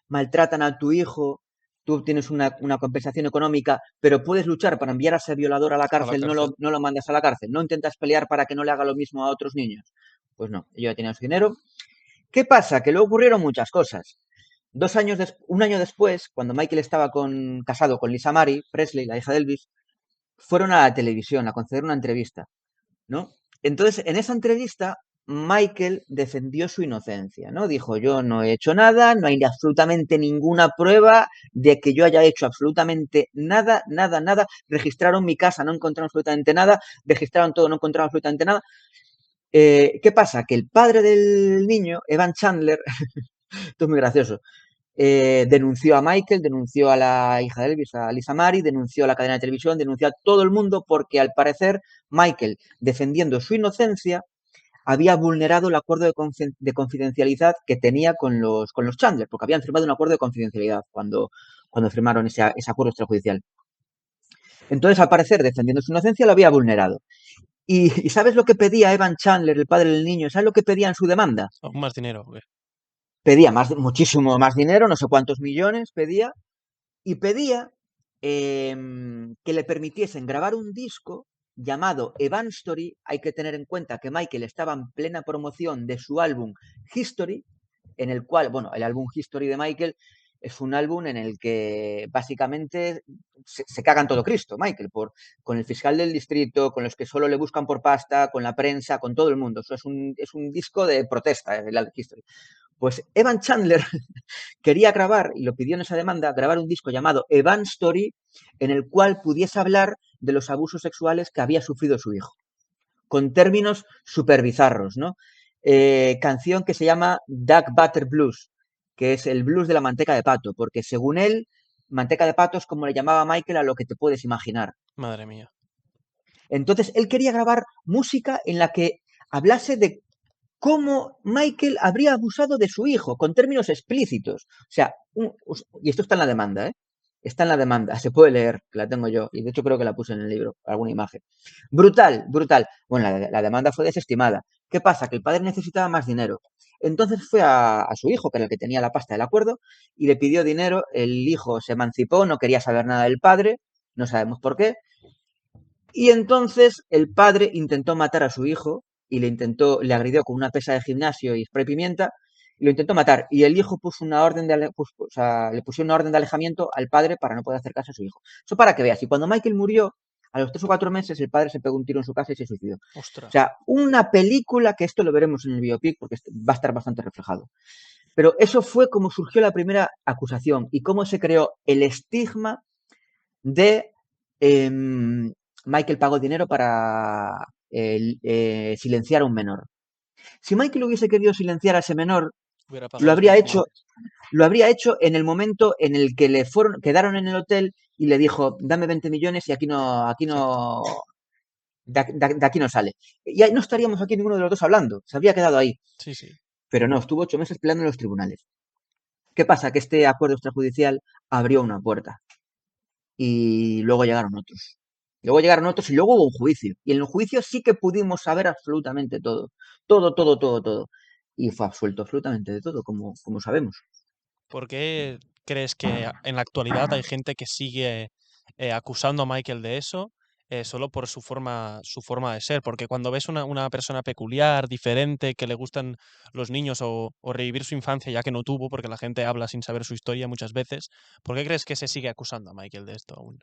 maltratan a tu hijo, tú tienes una compensación económica, pero puedes luchar para enviar a ese violador a la A la cárcel, cárcel. no lo mandas a la cárcel, no intentas pelear para que no le haga lo mismo a otros niños. Pues no, ellos ya tenían su dinero. ¿Qué pasa? Que luego ocurrieron muchas cosas. Un año después, cuando Michael estaba casado con Lisa Marie Presley, la hija de Elvis, fueron a la televisión a conceder una entrevista, ¿no? Entonces, en esa entrevista, Michael defendió su inocencia, ¿no? Dijo, yo no he hecho nada, no hay absolutamente ninguna prueba de que yo haya hecho absolutamente nada, nada, nada. Registraron mi casa, no encontraron absolutamente nada. Registraron todo, no encontraron absolutamente nada. ¿Qué pasa? Que el padre del niño, Evan Chandler, esto es muy gracioso, denunció a Michael, denunció a la hija de Elvis, a Lisa Marie, denunció a la cadena de televisión, denunció a todo el mundo porque al parecer Michael, defendiendo su inocencia, había vulnerado el acuerdo de confidencialidad que tenía con los Chandler, porque habían firmado un acuerdo de confidencialidad cuando firmaron ese acuerdo extrajudicial. Entonces, al parecer, defendiendo su inocencia, lo había vulnerado. ¿Y sabes lo que pedía Evan Chandler, el padre del niño? ¿Sabes lo que pedía en su demanda? Aún más dinero. Pedía muchísimo más dinero, no sé cuántos millones pedía, y pedía que le permitiesen grabar un disco llamado Evan Story. Hay que tener en cuenta que Michael estaba en plena promoción de su álbum History, en el cual, bueno, el álbum History de Michael es un álbum en el que básicamente se cagan todo Cristo, Michael, con el fiscal del distrito, con los que solo le buscan por pasta, con la prensa, con todo el mundo. Eso es un disco de protesta, el History. Pues Evan Chandler quería grabar, y lo pidió en esa demanda, grabar un disco llamado Evan Story, en el cual pudiese hablar de los abusos sexuales que había sufrido su hijo, con términos súper bizarros, ¿no? Canción que se llama Duck Butter Blues, que es el blues de la manteca de pato, porque según él, manteca de pato es como le llamaba Michael a lo que te puedes imaginar. Madre mía. Entonces, él quería grabar música en la que hablase de cómo Michael habría abusado de su hijo, con términos explícitos. O sea, y esto está en la demanda, ¿eh? Está en la demanda, se puede leer, que la tengo yo, y de hecho creo que la puse en el libro, alguna imagen. Brutal, brutal. Bueno, la demanda fue desestimada. ¿Qué pasa? Que el padre necesitaba más dinero. Entonces fue a su hijo, que era el que tenía la pasta del acuerdo, y le pidió dinero. El hijo se emancipó, no quería saber nada del padre, no sabemos por qué, y entonces el padre intentó matar a su hijo y le agredió con una pesa de gimnasio y spray pimienta y lo intentó matar. Y el hijo puso una orden o sea, le puso una orden de alejamiento al padre para no poder acercarse a su hijo. Eso para que veas. Y cuando Michael murió, a los 3 o 4 meses, el padre se pegó un tiro en su casa y se suicidó. O Ostras. sea, una película que esto lo veremos en el biopic porque va a estar bastante reflejado. Pero eso fue como surgió la primera acusación y cómo se creó el estigma de Michael pagó dinero para silenciar a un menor. Si Michael hubiese querido silenciar a ese menor, Hubiera pagado lo los habría 20 hecho, millones. lo habría hecho en el momento en el que quedaron en el hotel y le dijo, dame 20 millones y Exacto. de aquí no sale. Y ahí no estaríamos aquí ninguno de los dos hablando, se habría quedado ahí. Sí, sí. Pero no, estuvo 8 meses peleando en los tribunales. ¿Qué pasa? Que este acuerdo extrajudicial abrió una puerta y luego llegaron otros. Luego llegaron otros y luego hubo un juicio. Y en el juicio sí que pudimos saber absolutamente todo. Todo, todo, todo, todo. Y fue absuelto absolutamente de todo, como sabemos. ¿Por qué crees que en la actualidad hay gente que sigue acusando a Michael de eso solo por su forma de ser? Porque cuando ves una persona peculiar, diferente, que le gustan los niños o revivir su infancia ya que no tuvo, porque la gente habla sin saber su historia muchas veces, ¿por qué crees que se sigue acusando a Michael de esto aún?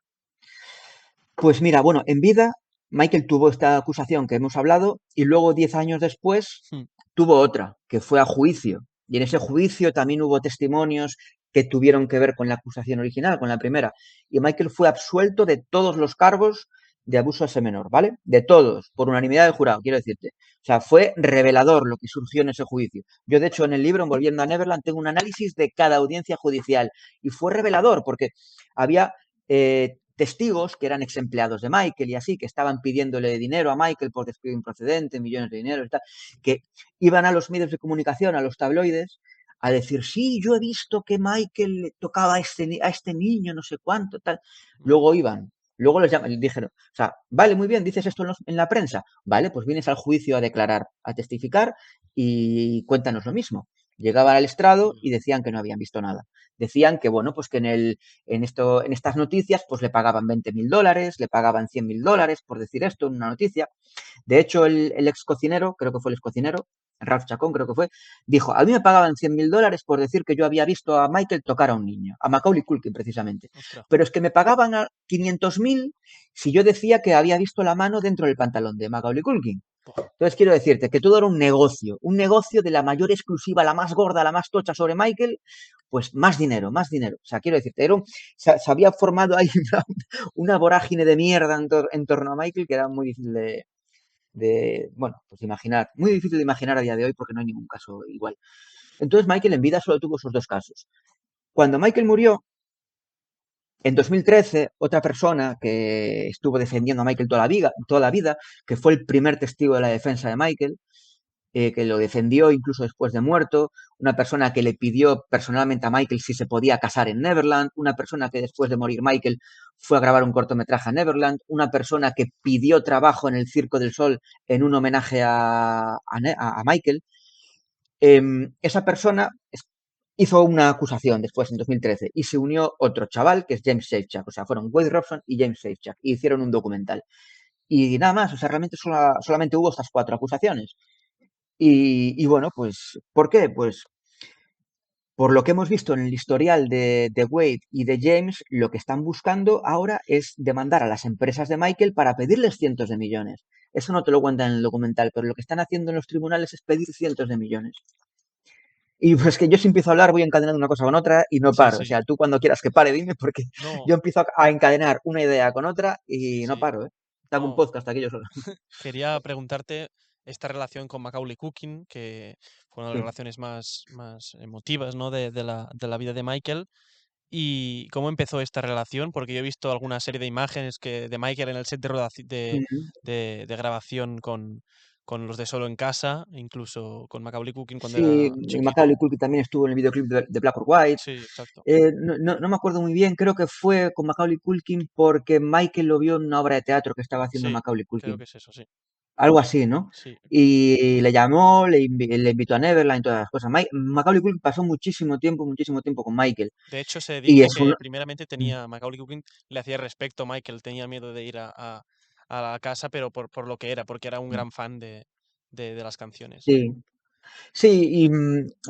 Pues mira, bueno, en vida Michael tuvo esta acusación que hemos hablado y luego 10 años después Hmm. tuvo otra, que fue a juicio. Y en ese juicio también hubo testimonios que tuvieron que ver con la acusación original, con la primera. Y Michael fue absuelto de todos los cargos de abuso a ese menor, ¿vale? De todos, por unanimidad del jurado, quiero decirte. O sea, fue revelador lo que surgió en ese juicio. Yo, de hecho, en el libro, en Volviendo a Neverland, tengo un análisis de cada audiencia judicial. Y fue revelador porque había testigos que eran ex empleados de Michael y así, que estaban pidiéndole dinero a Michael por despido improcedente, millones de dinero y tal, que iban a los medios de comunicación, a los tabloides, a decir, sí, yo he visto que Michael le tocaba a este niño, no sé cuánto, tal. Luego iban, luego les llaman, dijeron, o sea, vale, muy bien, dices esto en la prensa, vale, pues vienes al juicio a declarar, a testificar y cuéntanos lo mismo. Llegaban al estrado y decían que no habían visto nada. Decían que, bueno, pues que en estas noticias, pues le pagaban $20.000, le pagaban $100.000 por decir esto en una noticia. De hecho, el ex cocinero, creo que fue el ex cocinero, Ralph Chacón creo que fue, dijo, a mí me pagaban $100.000 por decir que yo había visto a Michael tocar a un niño, a Macaulay Culkin precisamente. Ostras. Pero es que me pagaban a 500.000 si yo decía que había visto la mano dentro del pantalón de Macaulay Culkin. Buah. Entonces quiero decirte que todo era un negocio de la mayor exclusiva, la más gorda, la más tocha sobre Michael, pues más dinero, más dinero. O sea, quiero decirte, se había formado ahí una vorágine de mierda en torno a Michael que era muy difícil bueno, pues imaginar, muy difícil de imaginar a día de hoy porque no hay ningún caso igual. Entonces Michael en vida solo tuvo esos dos casos. Cuando Michael murió, en 2013, otra persona que estuvo defendiendo a Michael toda la vida, que fue el primer testigo de la defensa de Michael, que lo defendió incluso después de muerto, una persona que le pidió personalmente a Michael si se podía casar en Neverland, una persona que después de morir Michael fue a grabar un cortometraje a Neverland, una persona que pidió trabajo en el Circo del Sol en un homenaje a Michael. Esa persona hizo una acusación después en 2013 y se unió otro chaval que es James Safechuck, o sea, fueron Wade Robson y James Safechuck y hicieron un documental. Y nada más, o sea, realmente solamente hubo estas cuatro acusaciones. Y bueno, pues, ¿por qué? Pues por lo que hemos visto en el historial de Wade y de James, lo que están buscando ahora es demandar a las empresas de Michael para pedirles cientos de millones. Eso no te lo cuentan en el documental, pero lo que están haciendo en los tribunales es pedir cientos de millones. Y pues que yo si empiezo a hablar voy encadenando una cosa con otra y no Sí, paro. O sí. sea, tú cuando quieras que pare, dime, porque No, yo empiezo a encadenar una idea con otra sí, y no sí. paro, ¿eh? Te hago un No, podcast aquí yo solo. quería preguntarte esta relación con Macaulay Culkin, que fue una de las Sí. relaciones más emotivas, ¿no? de la vida de Michael. ¿Y cómo empezó esta relación? Porque yo he visto alguna serie de imágenes de Michael en el set Ujú. de grabación con los de Solo en Casa, incluso con Macaulay Culkin cuando Sí, era Macaulay chiquito. Culkin también estuvo en el videoclip de Black or White. Sí, exacto. No me acuerdo muy bien, creo que fue con Macaulay Culkin porque Michael lo vio en una obra de teatro que estaba haciendo Sí, Macaulay creo que Culkin. es eso, sí. Algo así, ¿no? Sí. Y le llamó, le invitó a Neverland y todas las cosas. Macaulay Culkin pasó muchísimo tiempo con Michael. De hecho, se Y dice es un... que primeramente Macaulay Culkin le hacía respecto a Michael, tenía miedo de ir a la casa, pero por lo que era, porque era un gran fan de las canciones. Sí, sí, y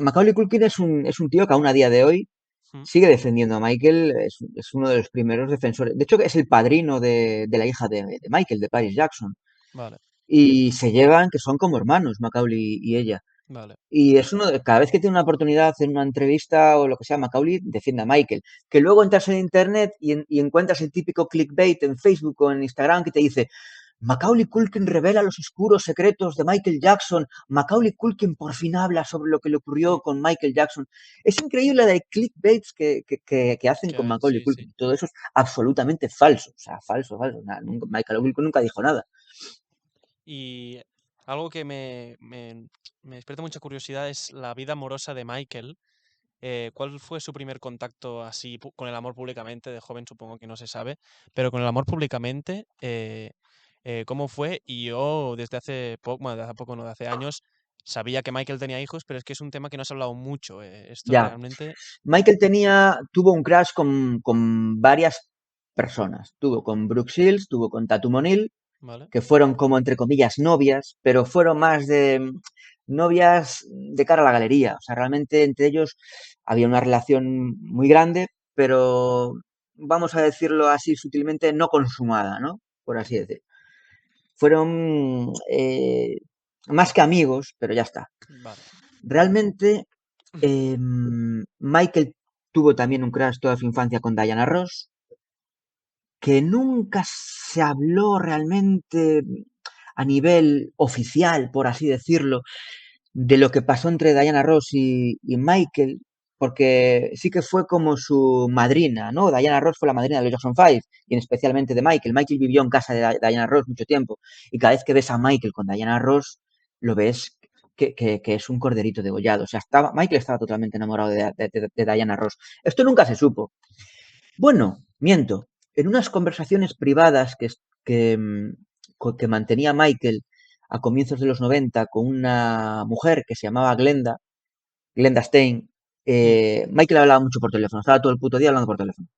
Macaulay Culkin es un tío que aún a día de hoy Mm. sigue defendiendo a Michael, es uno de los primeros defensores. De hecho, es el padrino de la hija de Michael, de Paris Jackson. Vale, Y se llevan que son como hermanos, Macaulay y ella. vale. Y es cada vez que tiene una oportunidad en una entrevista o lo que sea, Macaulay defiende a Michael. Que luego entras en internet y encuentras el típico clickbait en Facebook o en Instagram que te dice Macaulay Culkin revela los oscuros secretos de Michael Jackson. Macaulay Culkin por fin habla sobre lo que le ocurrió Mm. con Michael Jackson. Es increíble la de clickbaits que hacen Que con hay, Macaulay sí, sí. Culkin. Todo eso es absolutamente falso. O sea, falso, falso. Michael Culkin nunca dijo nada. Y algo que me despierta mucha curiosidad es la vida amorosa de Michael. ¿Cuál fue su primer contacto así con el amor públicamente? De joven supongo que no se sabe, pero con el amor públicamente, ¿cómo fue? Y yo desde hace poco, bueno, desde hace poco, no, de hace años, sabía que Michael tenía hijos, pero es que es un tema que no se ha hablado mucho. Esto Ya. realmente, Michael tuvo un crush con varias personas. Tuvo con Brooke Shields, tuvo con Tatum O'Neal, ¿vale? que fueron como entre comillas novias, pero fueron más de novias de cara a la galería. O sea, realmente entre ellos había una relación muy grande, pero vamos a decirlo así sutilmente, no consumada, ¿no? Por así decir. Fueron más que amigos, pero ya está. Vale. Realmente Michael tuvo también un crush toda su infancia con Diana Ross, que nunca se habló realmente a nivel oficial, por así decirlo, de lo que pasó entre Diana Ross y Michael. porque sí que fue como su madrina, ¿no? Diana Ross fue la madrina de los Jackson Five y especialmente de Michael. Michael vivió en casa de Diana Ross mucho tiempo y cada vez que ves a Michael con Diana Ross, lo ves que es un corderito degollado. O sea, Michael estaba totalmente enamorado de Diana Ross. Esto nunca se supo. Bueno, miento. En unas conversaciones privadas que mantenía Michael a comienzos de los 90 con una mujer que se llamaba Glenda Stein, Mm. Michael hablaba mucho por teléfono, estaba todo el puto día hablando por teléfono.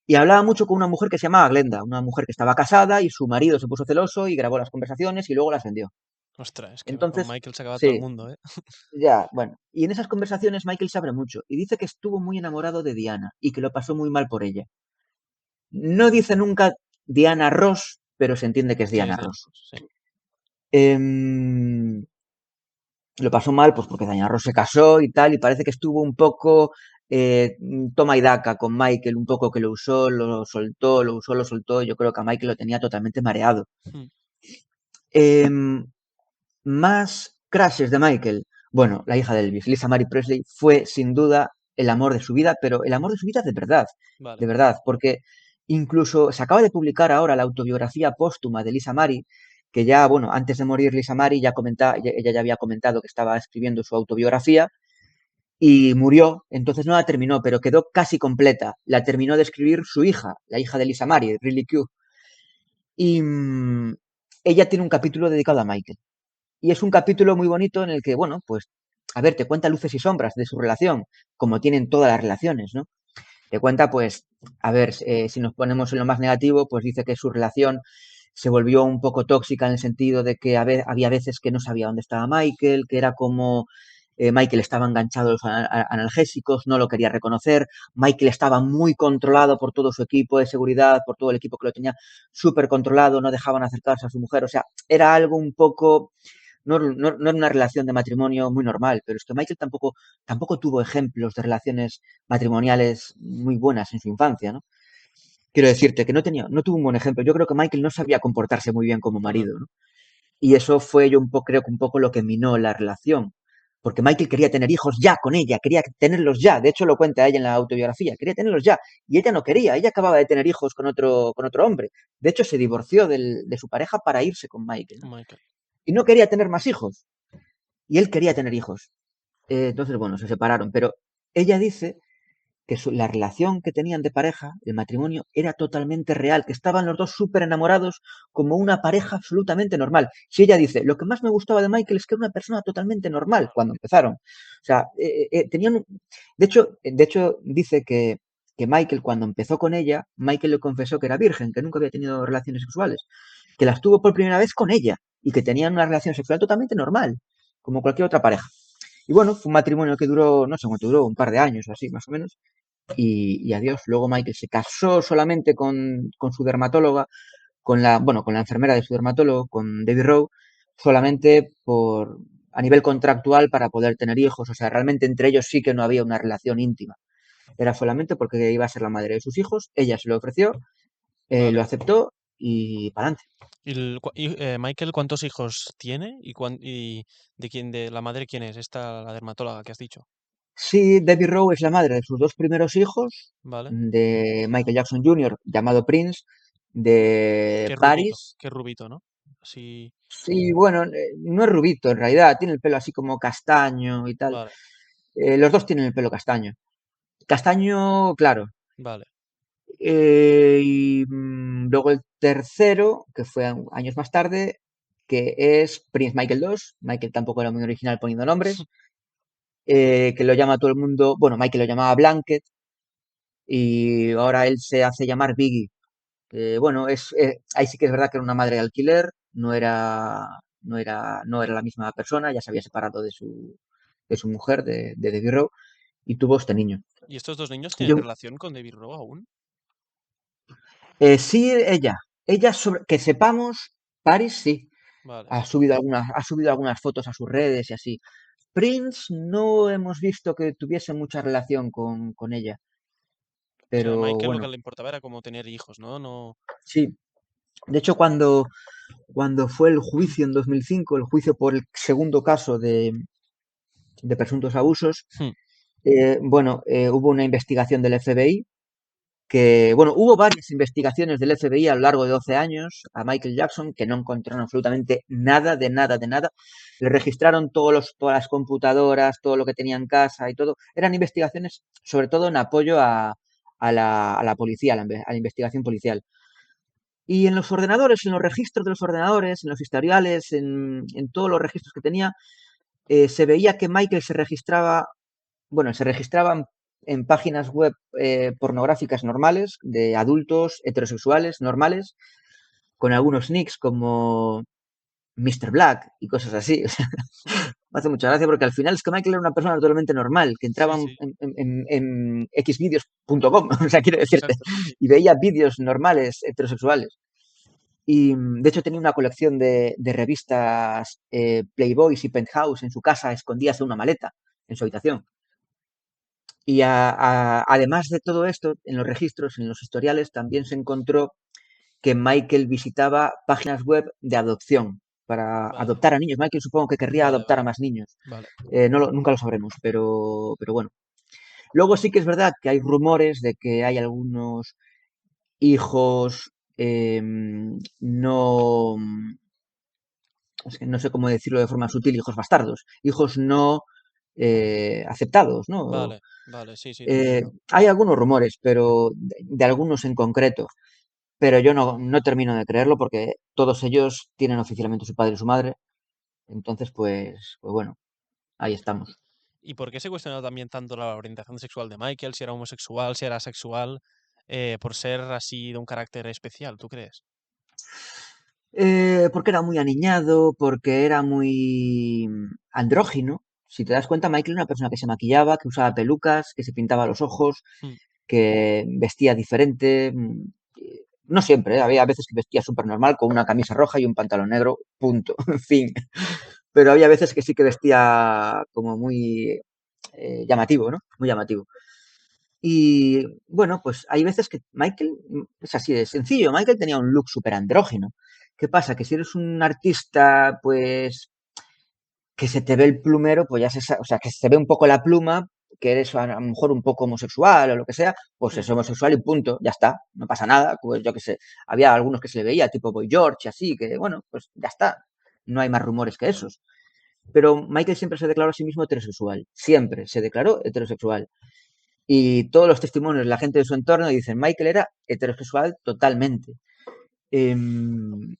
Y hablaba mucho con una mujer que se llamaba Glenda, una mujer que estaba casada y su marido se puso celoso y grabó las conversaciones y luego las vendió. Ostras, es que con Entonces, Michael se acaba todo el sí, mundo, ¿eh? ya, bueno. Y en esas conversaciones Michael se abre mucho y dice que estuvo muy enamorado de Diana y que lo pasó muy mal por ella. No dice nunca Diana Ross, pero se entiende que es Que es Diana de Ross. Narcos, sí. Em, lo pasó mal, pues porque Diana Ross se casó y tal, y parece que estuvo un poco toma y daca con Michael, un poco que lo usó, lo soltó, lo usó, lo soltó. Yo creo que a Michael lo tenía totalmente mareado. Mm. Em, Más crashes de Michael. Bueno, la hija de Elvis, Lisa Marie Presley, fue sin duda el amor de su vida, pero el amor de su vida Vale. de verdad, porque incluso se acaba de publicar ahora la autobiografía póstuma de Lisa Marie, que ya, bueno, antes de morir Lisa Marie ella ya había comentado que estaba escribiendo su autobiografía y murió, entonces no la terminó, pero quedó casi completa. La terminó de escribir su hija, la hija de Lisa Marie, Riley Q. Y ella tiene un capítulo dedicado a Michael. Y es un capítulo muy bonito en el que, bueno, pues, a ver, te cuenta luces y sombras de su relación, como tienen todas las relaciones, ¿no? Te cuenta, pues, a ver, si nos ponemos en lo más negativo, pues dice que su relación se volvió un poco tóxica en el sentido de que había veces que no sabía dónde estaba Michael, que era como Michael estaba enganchado a los analgésicos, no lo quería reconocer, Michael estaba muy controlado por todo su equipo de seguridad, por todo el equipo que lo tenía súper controlado, no dejaban acercarse a su mujer, o sea, era algo un poco no era una relación de matrimonio muy normal, pero es que Michael tampoco tuvo ejemplos de relaciones matrimoniales muy buenas en su infancia, ¿no? Quiero decirte que no tuvo un buen ejemplo. Yo creo que Michael no sabía comportarse muy bien como No, no. marido, ¿no? Y eso fue creo que un poco lo que minó la relación. Porque Michael quería tener hijos ya con ella, quería tenerlos ya. De hecho, lo cuenta ella en la autobiografía, quería tenerlos ya. Y ella no quería, ella acababa de tener hijos con otro hombre. De hecho, se divorció de su pareja para irse con Michael, ¿no? Con Michael. Y no quería tener más hijos. Y él quería tener hijos. Entonces, bueno, se separaron. Pero ella dice que la relación que tenían de pareja, el matrimonio, era totalmente real, que estaban los dos súper enamorados como una pareja absolutamente normal. Si ella dice, lo que más me gustaba de Michael es que era una persona totalmente normal cuando empezaron. O sea, de hecho dice que Michael cuando empezó con ella, Michael le confesó que era virgen, que nunca había tenido relaciones sexuales, que las tuvo por primera vez con ella y que tenían una relación sexual totalmente normal, como cualquier otra pareja. Y bueno, fue un matrimonio que duró, no sé cuánto duró, un par de años o así, más o menos y adiós. Luego Michael se casó solamente con su dermatóloga, con la enfermera de su dermatólogo, con Debbie Rowe, solamente a nivel contractual para poder tener hijos. O sea, realmente entre ellos sí que no había una relación íntima. Era solamente porque iba a ser la madre de sus hijos, ella se lo ofreció, lo Vale. aceptó y para adelante. Michael cuántos hijos tiene? ¿Y de quién, de la madre quién es? Esta, la dermatóloga que has dicho. Sí, Debbie Rowe es la madre de sus dos primeros hijos, Vale. de Michael Jackson Jr., llamado Prince, de Paris. Qué rubito, ¿no? Así. Sí, bueno, no es rubito en realidad, tiene el pelo así como castaño y tal. Vale. Los dos tienen el pelo castaño. Castaño, claro. Vale. Luego el tercero, que fue años más tarde, que es Prince Michael II. Michael tampoco era muy original poniendo nombres. Que lo llama todo el mundo. Bueno, Michael lo llamaba Blanket y ahora él se hace llamar Biggie. Bueno, ahí sí que es verdad que era una madre de alquiler, no era la misma persona, ya se había separado de su mujer, de Debbie Rowe, y tuvo este niño. ¿Y estos dos niños tienen Yo, relación con David Rowe aún? sí, ella que sepamos, Paris sí, Vale. ha subido algunas fotos a sus redes y así. Prince no hemos visto que tuviese mucha relación con ella, O sea, a pero Michael lo que bueno, le importaba era como tener hijos, ¿no? No. sí. De hecho, cuando fue el juicio en 2005, el juicio por el segundo caso de presuntos abusos, Hubo una investigación del FBI hubo varias investigaciones del FBI a lo largo de 12 años a Michael Jackson que no encontraron absolutamente nada, de nada, de nada. Le registraron todas las computadoras, todo lo que tenía en casa y todo. Eran investigaciones sobre todo en apoyo a la policía, a la investigación policial. Y en los ordenadores, en los registros de los ordenadores, en los historiales, en todos los registros que tenía, se veía que Michael se registraban en páginas web pornográficas normales, de adultos heterosexuales normales, con algunos nicks como Mr. Black y cosas así. O sea, me hace mucha gracia porque al final es que Michael era una persona totalmente normal, que entraba Sí, sí, en xvideos.com, o sea, quiero decirte, exacto. y veía vídeos normales heterosexuales. Y de hecho tenía una colección de revistas Playboys y Penthouse en su casa, escondidas en una maleta, en su habitación. Y además de todo esto, en los registros, en los historiales, también se encontró que Michael visitaba páginas web de adopción para Vale, adoptar a niños. Michael supongo que querría vale, adoptar a vale, más niños. vale. Nunca lo sabremos, pero bueno. Luego sí que es verdad que hay rumores de que hay algunos hijos no, es que no sé cómo decirlo de forma sutil, hijos bastardos, hijos no aceptados, ¿no? Vale, vale, sí, sí, te entiendo. Hay algunos rumores, pero de algunos en concreto, pero yo no termino de creerlo porque todos ellos tienen oficialmente su padre y su madre, entonces pues bueno, ahí estamos. ¿Y por qué se cuestionó también tanto la orientación sexual de Michael, si era homosexual, si era asexual, por ser así de un carácter especial, ¿tú crees? Porque era muy aniñado, porque era muy andrógino. Si te das cuenta, Michael era una persona que se maquillaba, que usaba pelucas, que se pintaba los ojos, Mm, que vestía diferente. No siempre, ¿eh? Había veces que vestía súper normal, con una camisa roja y un pantalón negro, punto, en fin. Pero había veces que sí que vestía como muy llamativo, ¿no? Muy llamativo. Y bueno, pues hay veces que Michael es así de sencillo. Michael tenía un look súper andrógino. ¿Qué pasa? Que si eres un artista, pues que se te ve el plumero, pues o sea, que se te ve un poco la pluma, que eres a lo mejor un poco homosexual o lo que sea, pues mm, es homosexual y punto, ya está, no pasa nada. Pues yo qué sé, había algunos que se le veía, tipo Boy George y así, que bueno, pues ya está. No hay más rumores que esos. Pero Michael siempre se declaró a sí mismo heterosexual. Siempre se declaró heterosexual. Y todos los testimonios de la gente de su entorno dicen, Michael era heterosexual totalmente. Em,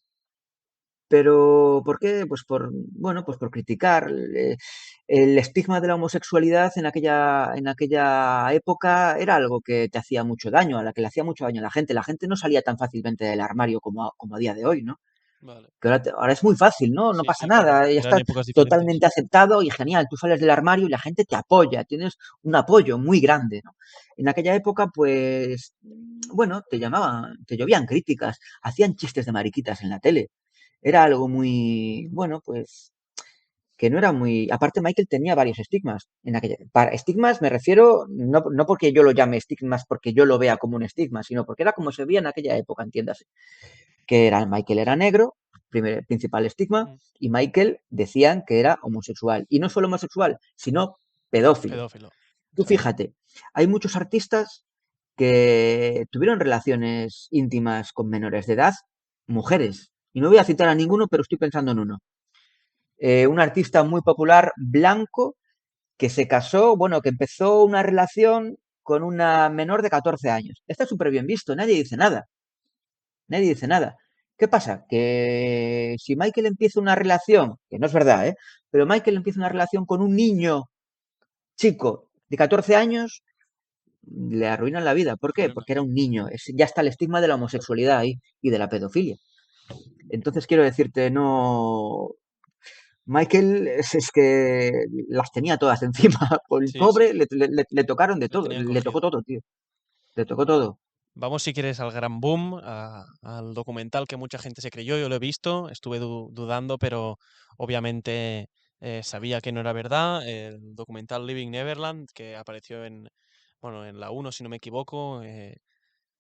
pero, ¿por qué? Pues por criticar. El estigma de la homosexualidad en aquella época era algo que te hacía mucho daño, a la que le hacía mucho daño a la gente. La gente no salía tan fácilmente del armario como a día de hoy, ¿no? vale. Que ahora es muy fácil, ¿no? No Sí, pasa sí, claro. nada, ya Eran estás épocas diferentes. totalmente aceptado y genial. Tú sales del armario y la gente te apoya, tienes un apoyo muy grande, ¿no? En aquella época, pues, bueno, te llamaban, te llovían críticas, hacían chistes de mariquitas en la tele. Era algo muy, bueno, pues, que no era muy. Aparte, Michael tenía varios estigmas. Para estigmas me refiero, no porque yo lo llame estigmas, porque yo lo vea como un estigma, sino porque era como se veía en aquella época, entiéndase que era Michael era negro, principal estigma, Mm, y Michael decían que era homosexual. Y no solo homosexual, sino pedófilo. pedófilo. Tú Sí. fíjate, hay muchos artistas que tuvieron relaciones íntimas con menores de edad, mujeres. Y no voy a citar a ninguno, pero estoy pensando en uno. Un artista muy popular, blanco, que se casó, bueno, que empezó una relación con una menor de 14 años. Está súper bien visto, nadie dice nada. Nadie dice nada. ¿Qué pasa? Que si Michael empieza una relación, que no es verdad, ¿eh? Pero Michael empieza una relación con un niño chico de 14 años, le arruinan la vida. ¿Por qué? Bueno, Porque era un niño. Ya está el estigma de la homosexualidad ahí y de la pedofilia. Entonces quiero decirte, no. Michael es que las tenía todas encima. Por el sí, sí. pobre le tocaron de Lo todo. tenían Le tocó cogido. todo, tío. Le tocó todo. Vamos, si quieres, al gran boom, al documental que mucha gente se creyó. Yo lo he visto, estuve dudando, pero obviamente sabía que no era verdad. El documental Living Neverland, que apareció bueno, en la uno si no me equivoco,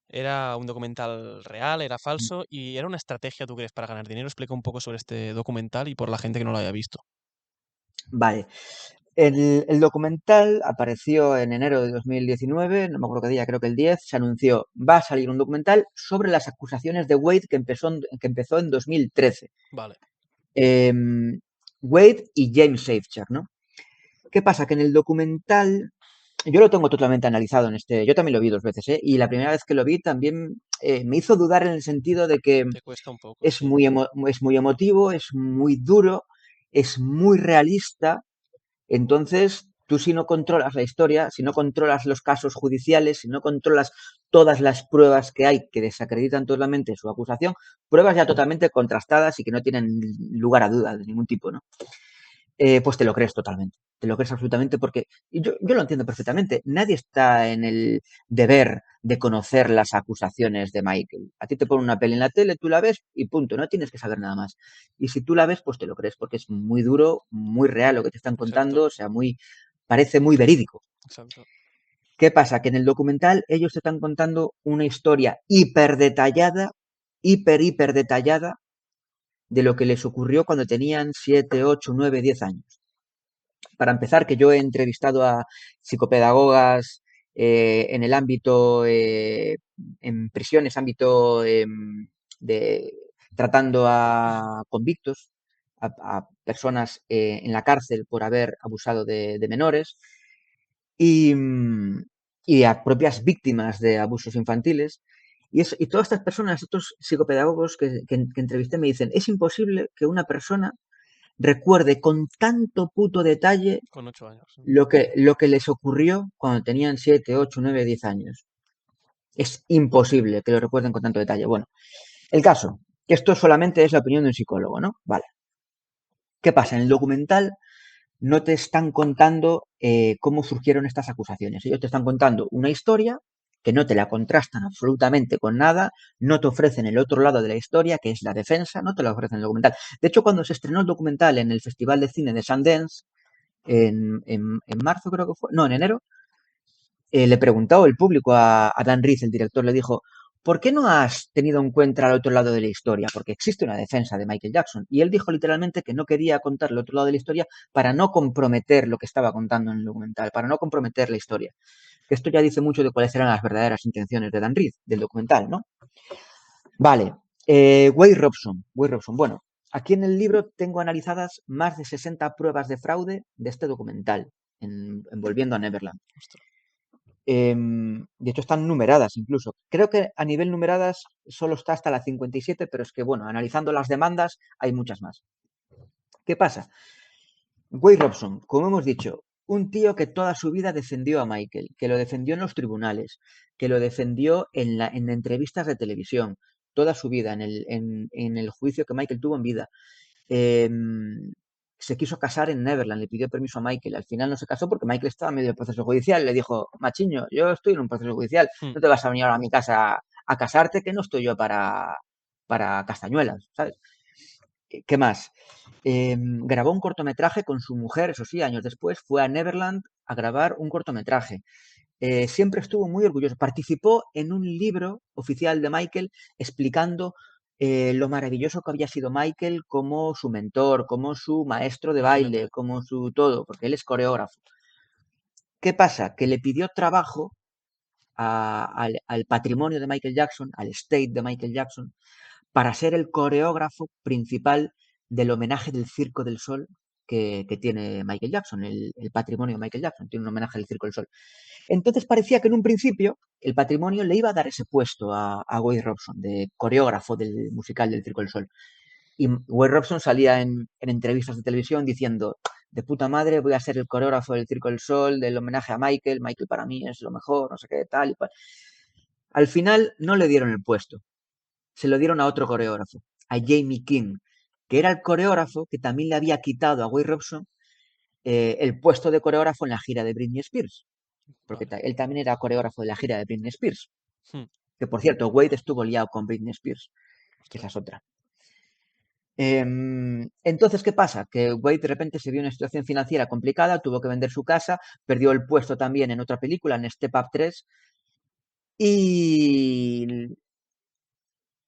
era un documental real, era falso y era una estrategia, ¿tú crees, para ganar dinero? Explica un poco sobre este documental y por la gente que no lo haya visto. Vale. El documental apareció en enero de 2019, no me acuerdo qué día, creo que el 10, se anunció, va a salir un documental sobre las acusaciones de Wade que empezó en 2013. Vale, Eh, Wade y James Safechuck, ¿no? ¿Qué pasa? Que en el documental, yo lo tengo totalmente analizado en este, yo también lo vi 2 veces, ¿eh? Y la primera vez que lo vi también me hizo dudar en el sentido de que te cuesta un poco, sí, es muy emotivo, es muy duro, es muy realista. Entonces, tú si no controlas la historia, si no controlas los casos judiciales, si no controlas todas las pruebas que hay que desacreditan totalmente su acusación, pruebas ya totalmente contrastadas y que no tienen lugar a duda de ningún tipo, ¿no? Pues te lo crees totalmente. Te lo crees absolutamente porque y yo lo entiendo perfectamente. Nadie está en el deber de conocer las acusaciones de Michael. A ti te ponen una peli en la tele, tú la ves y punto. No tienes que saber nada más. Y si tú la ves, pues te lo crees porque es muy duro, muy real lo que te están exacto, contando. O sea, parece muy verídico. exacto, ¿Qué pasa? Que en el documental ellos te están contando una historia hiper detallada, hiper detallada de lo que les ocurrió cuando tenían 7, 8, 9, 10 años. Para empezar, que yo he entrevistado a psicopedagogas en el ámbito, en prisiones, ámbito de tratando a convictos, a personas en la cárcel por haber abusado de menores y, y a propias víctimas de abusos infantiles. Y todas estas personas, estos psicopedagogos que entrevisté me dicen, es imposible que una persona recuerde con tanto puto detalle con 8 años. Sí. lo que les ocurrió cuando tenían 7, 8, 9, 10 años. Es imposible que lo recuerden con tanto detalle. Bueno, el caso, que esto solamente es la opinión de un psicólogo, ¿no? Vale. ¿Qué pasa? En el documental no te están contando cómo surgieron estas acusaciones. Ellos te están contando una historia que no te la contrastan absolutamente con nada, no te ofrecen el otro lado de la historia, que es la defensa, no te la ofrecen el documental. De hecho, cuando se estrenó el documental en el Festival de Cine de Sundance, en marzo creo que fue, no, en enero, le preguntó el público a Dan Reed, el director, le dijo, ¿por qué no has tenido en cuenta al otro lado de la historia? Porque existe una defensa de Michael Jackson. Y él dijo literalmente que no quería contar el otro lado de la historia para no comprometer lo que estaba contando en el documental, para no comprometer la historia. Esto ya dice mucho de cuáles eran las verdaderas intenciones de Dan Reed, del documental, ¿no? Vale. Wade Robson. Wade Robson. Bueno, aquí en el libro tengo analizadas más de 60 pruebas de fraude de este documental, Volviendo a Neverland. Ostras, De hecho, están numeradas incluso. Creo que a nivel numeradas solo está hasta la 57, pero es que, bueno, analizando las demandas hay muchas más. ¿Qué pasa? Wade Robson, como hemos dicho, un tío que toda su vida defendió a Michael, que lo defendió en los tribunales, que lo defendió en entrevistas de televisión, toda su vida, en el juicio que Michael tuvo en vida. Eh, Se quiso casar en Neverland, le pidió permiso a Michael. Al final no se casó porque Michael estaba en medio del proceso judicial. Le dijo, machiño, yo estoy en un proceso judicial, mm, no te vas a venir ahora a mi casa a casarte, que no estoy yo para castañuelas, ¿sabes? ¿Qué más? Grabó un cortometraje con su mujer, eso sí, años después, fue a Neverland a grabar un cortometraje. Siempre estuvo muy orgulloso. Participó en un libro oficial de Michael explicando lo maravilloso que había sido Michael como su mentor, como su maestro de baile, imagínate, como su todo, porque él es coreógrafo. ¿Qué pasa? Que le pidió trabajo al patrimonio de Michael Jackson, al estate de Michael Jackson, para ser el coreógrafo principal del homenaje del Circo del Sol que tiene Michael Jackson, el patrimonio de Michael Jackson, tiene un homenaje del Circo del Sol. Entonces parecía que en un principio el patrimonio le iba a dar ese puesto a Wade Robson, de coreógrafo del musical del Circo del Sol. Y Wade Robson salía en entrevistas de televisión diciendo, de puta madre, voy a ser el coreógrafo del Circo del Sol, del homenaje a Michael, Michael para mí es lo mejor, no sé qué, tal y cual. Al final no le dieron el puesto, se lo dieron a otro coreógrafo, a Jamie King, que era el coreógrafo que también le había quitado a Wade Robson el puesto de coreógrafo en la gira de Britney Spears, porque vale. él también era coreógrafo de la gira de Britney Spears. Mm, Que por cierto, Wade estuvo liado con Britney Spears, que esa ostras, es otra. Entonces, ¿qué pasa? Que Wade de repente se vio en una situación financiera complicada, tuvo que vender su casa, perdió el puesto también en otra película, en Step Up 3, y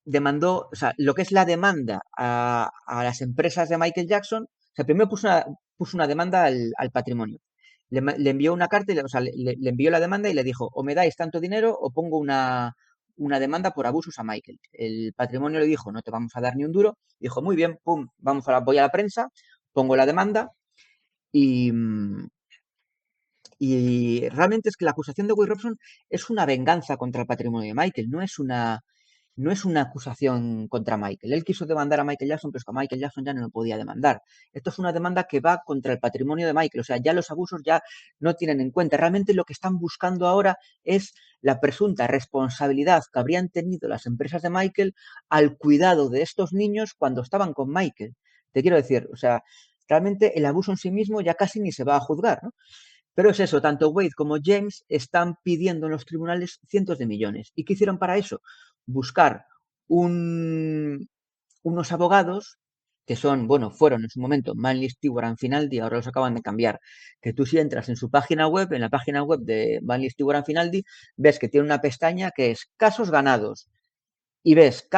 demandó, o sea, lo que es la demanda a las empresas de Michael Jackson, o sea, primero puso puso una demanda al patrimonio. Le envió una carta, o sea, le envió la demanda y le dijo, o me dais tanto dinero o pongo una demanda por abusos a Michael. El patrimonio le dijo, no te vamos a dar ni un duro. Dijo, muy bien, pum, voy a la prensa, pongo la demanda y, y realmente es que la acusación de Wade Robson es una venganza contra el patrimonio de Michael, no es una acusación contra Michael. Él quiso demandar a Michael Jackson, pero es que a Michael Jackson ya no lo podía demandar. Esto es una demanda que va contra el patrimonio de Michael. O sea, ya los abusos ya no tienen en cuenta. Realmente lo que están buscando ahora es la presunta responsabilidad que habrían tenido las empresas de Michael al cuidado de estos niños cuando estaban con Michael. Te quiero decir, o sea, realmente el abuso en sí mismo ya casi ni se va a juzgar, ¿no? Pero es eso, tanto Wade como James están pidiendo en los tribunales cientos de millones. ¿Y qué hicieron para eso? Buscar un, unos abogados que son, bueno, fueron en su momento Manly Stewart and Finaldi, ahora los acaban de cambiar, que tú si entras en su página web, en la página web de Manly Stewart and Finaldi, ves que tiene una pestaña que es casos ganados. Y ves,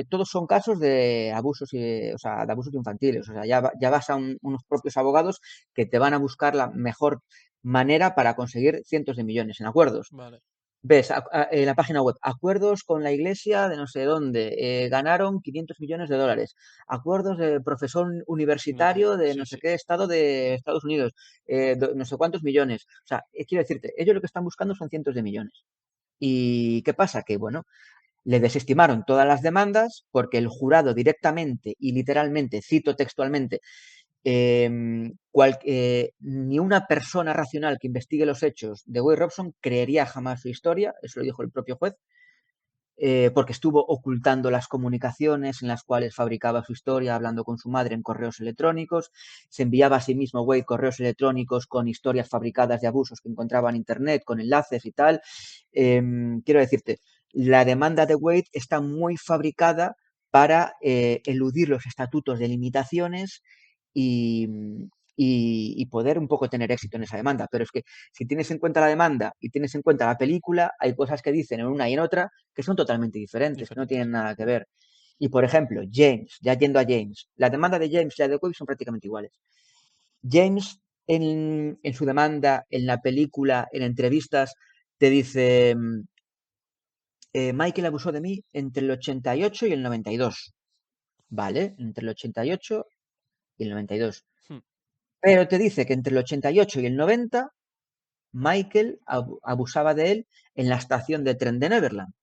todos son casos de abusos, o sea, de abusos infantiles. O sea, ya vas a unos propios abogados que te van a buscar la mejor manera para conseguir cientos de millones en acuerdos. Vale. Ves en la página web, acuerdos con la iglesia de no sé dónde, ganaron 500 millones de dólares, acuerdos de profesor universitario de Sí, no sé sí. qué estado de Estados Unidos, no sé cuántos millones. O sea, quiero decirte, ellos lo que están buscando son cientos de millones. ¿Y qué pasa? Que, bueno, le desestimaron todas las demandas porque el jurado directamente y literalmente, cito textualmente, ni una persona racional que investigue los hechos de Wade Robson creería jamás su historia, eso lo dijo el propio juez, porque estuvo ocultando las comunicaciones en las cuales fabricaba su historia, hablando con su madre en correos electrónicos, se enviaba a sí mismo Wade correos electrónicos con historias fabricadas de abusos que encontraba en Internet, con enlaces y tal. Quiero decirte, la demanda de Wade está muy fabricada para eludir los estatutos de limitaciones y, y poder un poco tener éxito en esa demanda. Pero es que si tienes en cuenta la demanda y tienes en cuenta la película, hay cosas que dicen en una y en otra que son totalmente diferentes, que no Diferentes. tienen nada que ver. Y por ejemplo, James, ya yendo a James, la demanda de James y la de Wade son prácticamente iguales. James en su demanda, en la película, en entrevistas, te dice, Michael abusó de mí entre el 88 y el 92. Vale, entre el 88 y el 92. Hmm. Pero te dice que entre el 88 y el 90, Michael abusaba de él en la estación de tren de Neverland.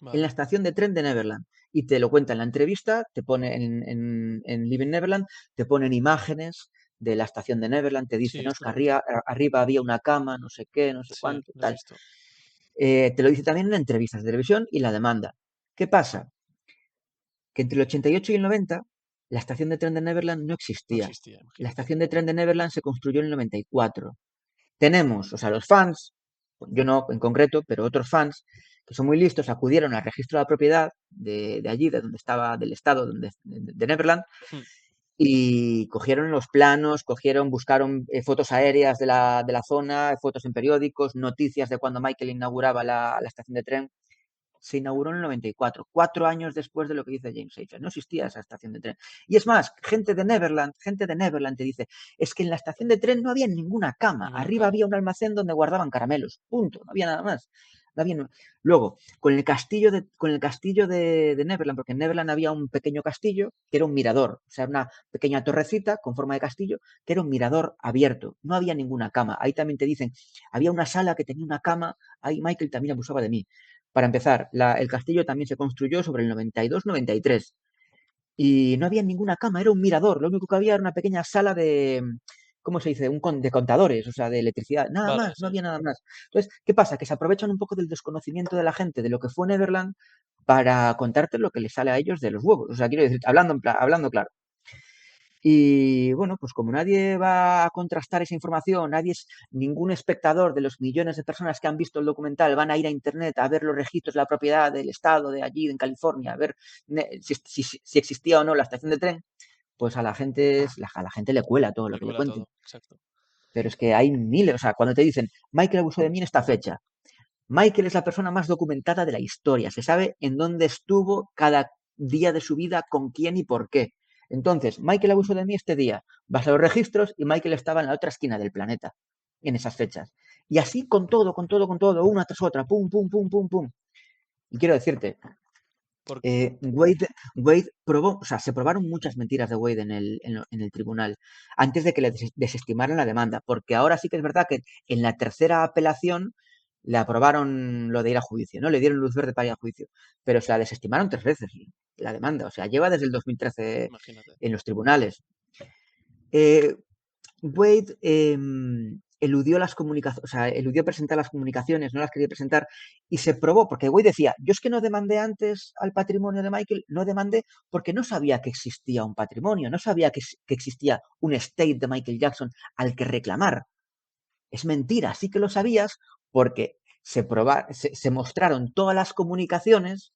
En la Vale. estación de tren de Neverland. Y te lo cuenta en la entrevista, te pone en Living Neverland, te ponen imágenes de la estación de Neverland, te Sí, dicen, no, es esto que lo he visto. arriba había una cama, no sé qué, no sé Sí, cuánto, lo he tal. visto. Te lo dice también en entrevistas de televisión y la demanda. ¿Qué pasa? Que entre el 88 y el 90, la estación de tren de Neverland no No existía. existía, La imagínate. estación de tren de Neverland se construyó en el 94. Tenemos, o sea, los fans, yo no en concreto, pero otros fans, que son muy listos, acudieron al registro de la propiedad de allí, de donde estaba, del estado de Neverland, Hmm. y cogieron los planos, buscaron fotos aéreas de la zona, fotos en periódicos, noticias de cuando Michael inauguraba la estación de tren. Se inauguró en el 94, 4 años después de lo que dice James Hetfield. No existía esa estación de tren. Y es más, gente de Neverland te dice, es que en la estación de tren no había ninguna cama, Ninguna arriba cama. había un almacén donde guardaban caramelos, punto, no había nada más. No había... Luego, con el castillo de Neverland, porque en Neverland había un pequeño castillo que era un mirador, o sea, una pequeña torrecita con forma de castillo que era un mirador abierto, no había ninguna cama. Ahí también te dicen, había una sala que tenía una cama, ahí Michael también abusaba de mí. Para empezar, el castillo también se construyó sobre el 92-93 y no había ninguna cama, era un mirador. Lo único que había era una pequeña sala de, ¿cómo se dice? De contadores, o sea, de electricidad. Nada Vale, más, no sí. había nada más. Entonces, ¿qué pasa? Que se aprovechan un poco del desconocimiento de la gente de lo que fue Neverland para contarte lo que les sale a ellos de los huevos. O sea, quiero decir, hablando claro. Y bueno, pues como nadie va a contrastar esa información, ningún espectador de los millones de personas que han visto el documental van a ir a internet a ver los registros de la propiedad del estado de allí, en California, a ver si existía o no la estación de tren, pues a la gente le cuela todo lo Le que le cuela cuenten. todo. Exacto. Pero es que hay miles, o sea, cuando te dicen, Michael abusó de mí en esta fecha, Michael es la persona más documentada de la historia, se sabe en dónde estuvo cada día de su vida, con quién y por qué. Entonces, Michael abusó de mí este día. Vas a los registros y Michael estaba en la otra esquina del planeta en esas fechas. Y así con todo, con todo, con todo, una tras otra, pum, pum, pum, pum, pum. Y quiero decirte, Por- Wade probó, o sea, se probaron muchas mentiras de Wade en el tribunal antes de que le desestimaran la demanda, porque ahora sí que es verdad que en la tercera apelación le aprobaron lo de ir a juicio, ¿no? Le dieron luz verde para ir a juicio, pero se la desestimaron 3 veces la demanda, o sea, lleva desde el 2013 Imagínate. en los tribunales. Eh, Wade eludió las comunicaciones, o sea, eludió presentar las comunicaciones, no las quería presentar, y se probó, porque Wade decía, yo es que no demandé antes al patrimonio de Michael, no demandé porque no sabía que existía un patrimonio, no sabía que existía un estate de Michael Jackson al que reclamar. Es mentira, sí que lo sabías porque se mostraron todas las comunicaciones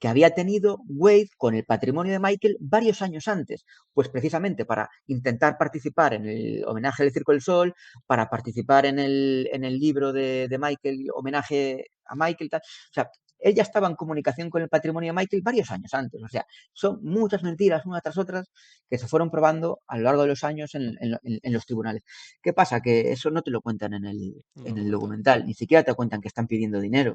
que había tenido Wade con el patrimonio de Michael varios años antes, pues precisamente para intentar participar en el homenaje del Circo del Sol, para participar en el libro de Michael, homenaje a Michael, tal. O sea, él ya estaba en comunicación con el patrimonio de Michael varios años antes. O sea, son muchas mentiras unas tras otras que se fueron probando a lo largo de los años en los tribunales. ¿Qué pasa? Que eso no te lo cuentan Un en el documental. documental, ni siquiera te cuentan que están pidiendo dinero.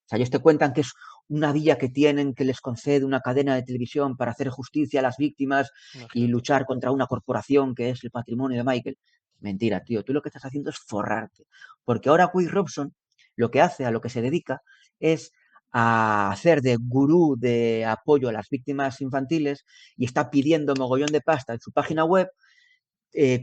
O sea, ellos te cuentan que es una vía que tienen que les concede una cadena de televisión para hacer justicia a las víctimas y Imagínate. luchar contra una corporación que es el patrimonio de Michael. Mentira, tío. Tú lo que estás haciendo es forrarte. Porque ahora Will Robson lo que hace, a lo que se dedica, es a hacer de gurú de apoyo a las víctimas infantiles y está pidiendo mogollón de pasta en su página web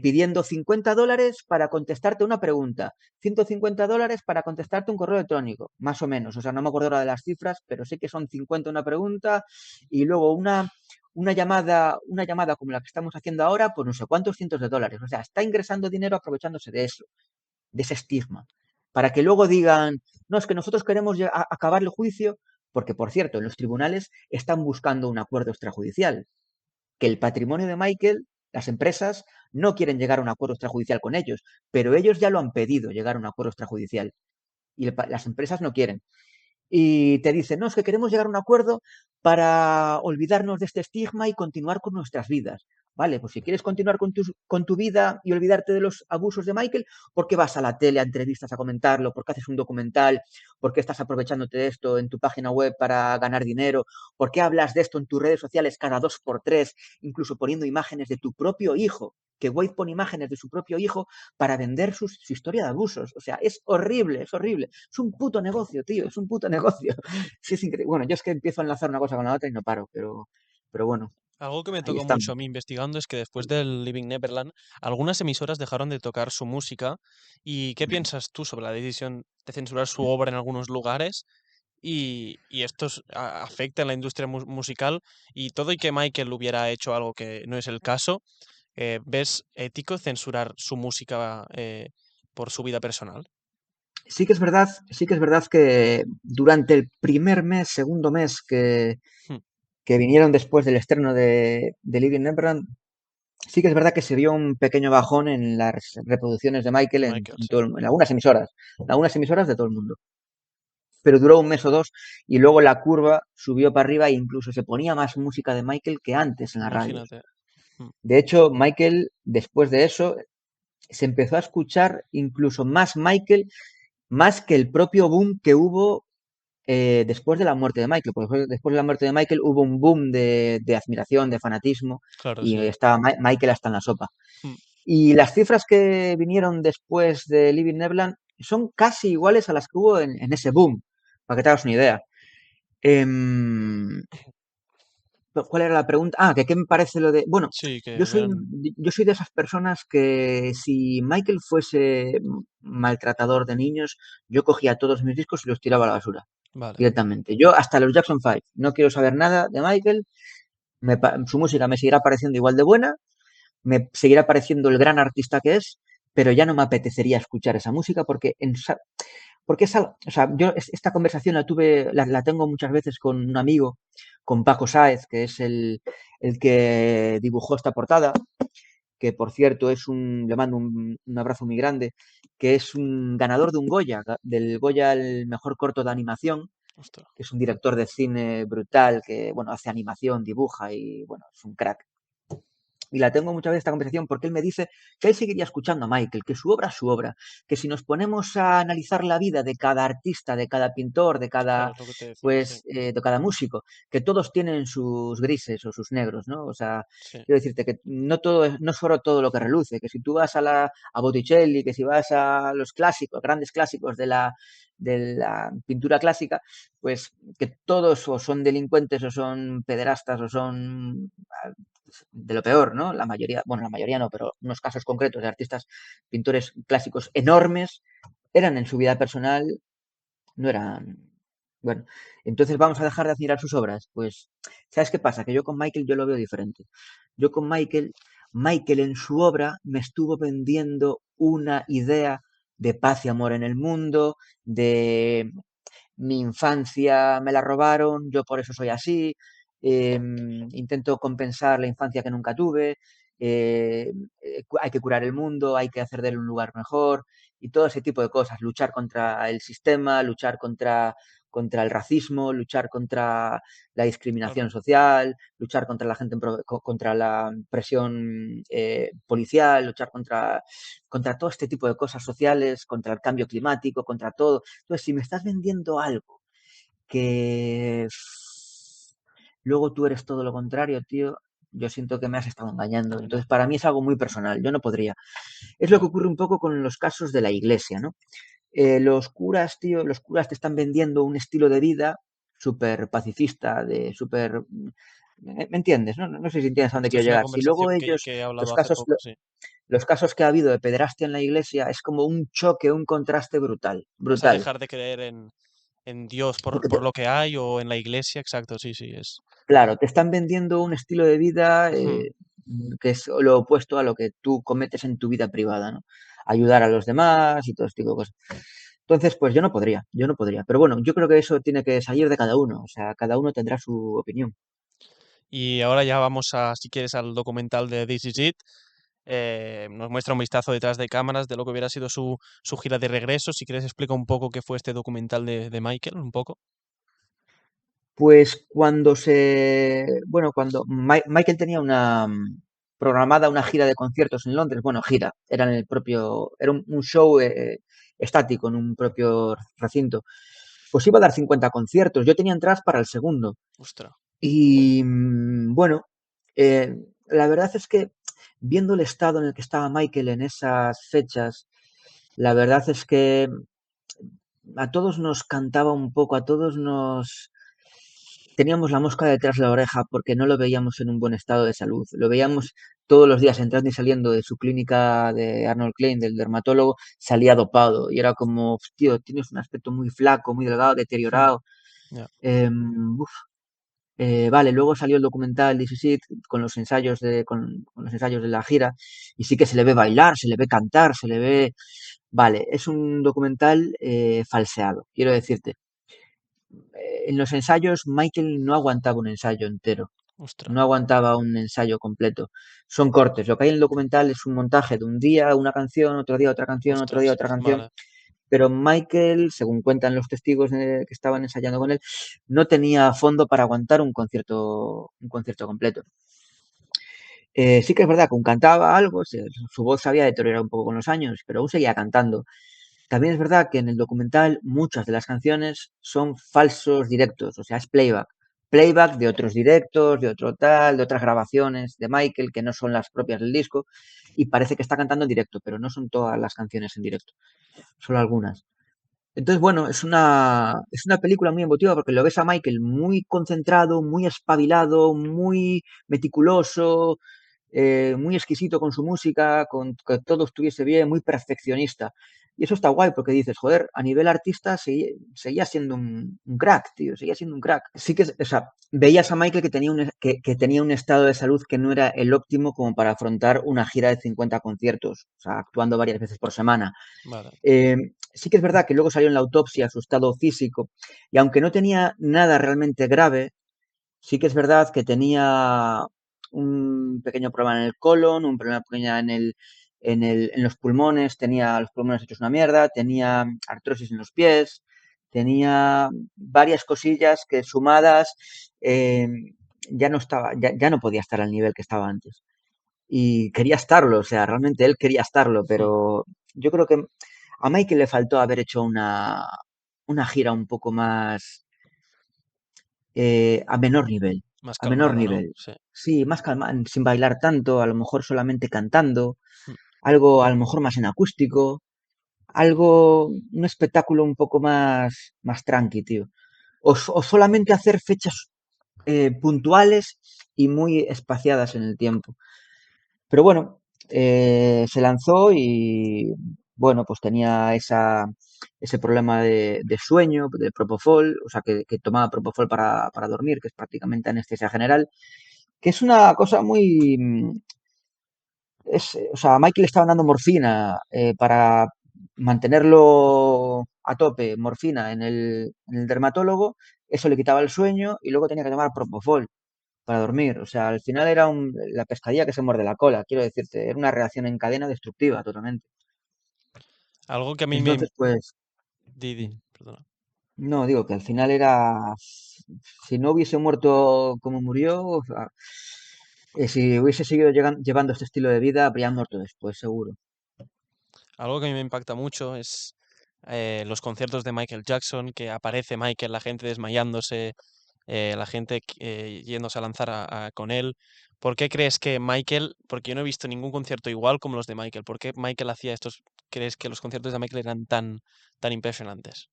pidiendo $50 para contestarte una pregunta, $150 para contestarte un correo electrónico, más o menos. O sea, no me acuerdo ahora de las cifras, pero sé que son 50 una pregunta y luego una llamada como la que estamos haciendo ahora, por no sé cuántos cientos de dólares. O sea, está ingresando dinero aprovechándose de eso, de ese estigma, para que luego digan, no, es que nosotros queremos acabar el juicio, porque por cierto, en los tribunales están buscando un acuerdo extrajudicial que el patrimonio de Michael, las empresas, no quieren llegar a un acuerdo extrajudicial con ellos, pero ellos ya lo han pedido llegar a un acuerdo extrajudicial y las empresas no quieren y te dicen, no, es que queremos llegar a un acuerdo para olvidarnos de este estigma y continuar con nuestras vidas. Vale, pues si quieres continuar con tu vida y olvidarte de los abusos de Michael, ¿por qué vas a la tele, a entrevistas a comentarlo? ¿Por qué haces un documental? ¿Por qué estás aprovechándote de esto en tu página web para ganar dinero? ¿Por qué hablas de esto en tus redes sociales cada 2 por 3, incluso poniendo imágenes de tu propio hijo? Que Wade pone imágenes de su propio hijo para vender su historia de abusos. O sea, es horrible, es horrible. Es un puto negocio, tío, es un puto negocio. Sí, es increíble. Bueno, yo es que empiezo a enlazar una cosa con la otra y no paro, pero bueno, Algo que me ahí tocó estamos. mucho a mí investigando es que después del Living Neverland, algunas emisoras dejaron de tocar su música. ¿Y qué piensas tú sobre la decisión de censurar su obra en algunos lugares? Y esto afecta en la industria musical y todo y que Michael hubiera hecho algo que no es el caso, ¿ves ético censurar su música por su vida personal? Sí que es verdad que durante el primer mes, segundo mes Hmm. que vinieron después del estreno de Living Neverland, sí que es verdad que se vio un pequeño bajón en las reproducciones de Michael De Michael, sí. en algunas emisoras de todo el mundo. Pero duró un mes o dos y luego la curva subió para arriba e incluso se ponía más música de Michael que antes en las radios. Imagínate. Hmm. De hecho, Michael, después de eso, se empezó a escuchar incluso más Michael, más que el propio boom que hubo después de la muerte de Michael. Porque después de la muerte de Michael hubo un boom de admiración, de fanatismo, Claro, y sí. estaba Michael hasta en la sopa. Hmm. Y las cifras que vinieron después de Living Neverland son casi iguales a las que hubo en ese boom, para que te hagas una idea. Em, ¿Cuál era la pregunta? Ah, que qué me parece lo de. Bueno, Sí, yo que soy, eran... yo soy de esas personas que si Michael fuese maltratador de niños, yo cogía todos mis discos y los tiraba a la basura Vale. directamente. Yo hasta los Jackson 5. No quiero saber nada de Michael. Su música me seguirá pareciendo igual de buena, me seguirá pareciendo el gran artista que es, pero ya no me apetecería escuchar esa música porque es algo, o sea, yo esta conversación la tengo muchas veces con un amigo, con Paco Sáez, que es el que dibujó esta portada, que por cierto le mando un abrazo muy grande, que es un ganador de un Goya, del Goya el mejor corto de animación, Ostras. que es un director de cine brutal, que bueno, hace animación, dibuja y bueno, es un crack. y la tengo muchas veces esta conversación porque él me dice que él seguiría escuchando a Michael, que su obra es su obra, que si nos ponemos a analizar la vida de cada artista, de cada pintor, Claro, es lo que te decía, sí, de cada músico, que todos tienen sus grises o sus negros, ¿no? O sea, sí, quiero decirte que no es solo todo lo que reluce, que si tú vas a Botticelli, que si vas a los clásicos, grandes clásicos de la pintura clásica, pues que todos o son delincuentes o son pederastas o son de lo peor, ¿no? La mayoría, bueno, la mayoría no, pero unos casos concretos de artistas, pintores clásicos enormes, eran en su vida personal, no eran. Bueno, entonces vamos a dejar de admirar sus obras. Pues, ¿sabes qué pasa? Que yo con Michael yo lo veo diferente. Yo con Michael en su obra me estuvo vendiendo una idea de paz y amor en el mundo, de mi infancia me la robaron, yo por eso soy así, intento compensar la infancia que nunca tuve, hay que curar el mundo, hay que hacer de él un lugar mejor y todo ese tipo de cosas, luchar contra el sistema, luchar contra el racismo, luchar contra la claro. discriminación social, luchar contra la gente, contra la presión policial, luchar contra todo este tipo de cosas sociales, contra el cambio climático, contra todo. Entonces, si me estás vendiendo algo que luego tú eres todo lo contrario, tío, yo siento que me has estado engañando. No, no, Entonces, para mí es algo muy personal, yo no podría. Es lo que ya, ocurre un poco con los casos de la iglesia, ¿no? Los curas, tío, los curas te están vendiendo un estilo de vida súper pacifista, de súper. ¿Me entiendes? No sé si entiendes a dónde esto quiero es una llegar. Si luego conversación ellos, que he los hablado hace casos, poco, sí. los casos que ha habido de pederastia en la iglesia es como un choque, un contraste brutal, Vas a brutal. dejar de creer en Dios Porque por lo que hay o en la iglesia, exacto, sí, sí, es. claro, te están vendiendo un estilo de vida Ujú, que es lo opuesto a lo que tú cometes en tu vida privada, ¿no? Ayudar a los demás y todo este tipo de cosas. Entonces, pues yo no podría. Pero bueno, yo creo que eso tiene que salir de cada uno, o sea, cada uno tendrá su opinión. y ahora ya vamos a, si quieres, al documental de This Is It. Nos muestra un vistazo detrás de cámaras de lo que hubiera sido su gira de regreso. Si quieres, explica un poco qué fue este documental de Michael, un poco. Pues cuando Michael tenía programada una gira de conciertos en Londres, bueno, gira, era un show estático en un propio recinto, pues iba a dar 50 conciertos. Yo tenía entradas para el segundo. Ostras, Y bueno, la verdad es que viendo el estado en el que estaba Michael en esas fechas, la verdad es que a todos nos cantaba un poco, a todos nos teníamos la mosca detrás de la oreja porque no lo veíamos en un buen estado de salud. Lo veíamos todos los días entrando y saliendo de su clínica de Arnold Klein, del dermatólogo, salía dopado. Y era como, tío, tienes un aspecto muy flaco, muy delgado, mm, deteriorado. ya, Uf, vale, luego salió el documental This Is It con los ensayos de la gira y sí que se le ve bailar, se le ve cantar, se le ve. Vale, es un documental falseado, quiero decirte. En los ensayos Michael no aguantaba un ensayo entero, ostras, no aguantaba un ensayo completo. Son cortes. Lo que hay en el documental es un montaje de un día una canción, otro día otra canción, otro día ostras, otra canción. vale. Pero Michael, según cuentan los testigos que estaban ensayando con él, no tenía fondo para aguantar un concierto completo. Sí que es verdad que aún cantaba algo, su voz se había deteriorado un poco con los años, pero aún seguía cantando. También es verdad que en el documental muchas de las canciones son falsos directos, o sea, es playback. Playback de otros directos, de otro tal, de otras grabaciones de Michael que no son las propias del disco y parece que está cantando en directo, pero no son todas las canciones en directo, solo algunas. Entonces, bueno, es una película muy emotiva porque lo ves a Michael muy concentrado, muy espabilado, muy meticuloso, muy exquisito con su música, con que todo estuviese bien, muy perfeccionista. Y eso está guay porque dices, joder, a nivel artista seguía siendo un crack, tío, seguía siendo un crack. Sí que, o sea, veías a Michael que tenía un estado de salud que no era el óptimo como para afrontar una gira de 50 conciertos, o sea, actuando varias veces por semana. Vale, Sí que es verdad que luego salió en la autopsia su estado físico y aunque no tenía nada realmente grave, sí que es verdad que tenía un pequeño problema en el colon, un problema pequeño en los pulmones, tenía los pulmones hechos una mierda, tenía artrosis en los pies, tenía varias cosillas que sumadas ya no podía estar al nivel que estaba antes. y quería estarlo, o sea, realmente él quería estarlo, mm, pero yo creo que a Michael le faltó haber hecho una gira un poco más a menor nivel, más a menor calmada, ¿no? nivel. Sí. Sí, más calma, sin bailar tanto, a lo mejor solamente cantando, Mm. algo a lo mejor más en acústico, algo, un espectáculo un poco más tranqui, tío. O solamente hacer fechas puntuales y muy espaciadas en el tiempo. Pero bueno, se lanzó y bueno, pues tenía ese problema de sueño, de Propofol, o sea, que tomaba Propofol para dormir, que es prácticamente anestesia general, que es una cosa muy... o sea, a Mike le estaban dando morfina para mantenerlo a tope, morfina en el dermatólogo, eso le quitaba el sueño y luego tenía que tomar Propofol para dormir. O sea, al final era la pescadilla que se muerde la cola, quiero decirte, era una reacción en cadena destructiva totalmente. Algo que a mí me... Entonces, pues, Didi, perdona. no, digo que al final era, si no hubiese muerto como murió, o sea, si hubiese seguido llevando este estilo de vida, habría muerto después, seguro. Algo que a mí me impacta mucho es los conciertos de Michael Jackson, que aparece Michael, la gente desmayándose, la gente yéndose a lanzar con él. ¿Por qué crees que Michael, porque yo no he visto ningún concierto igual como los de Michael, ¿por qué Michael hacía estos, crees que los conciertos de Michael eran tan impresionantes?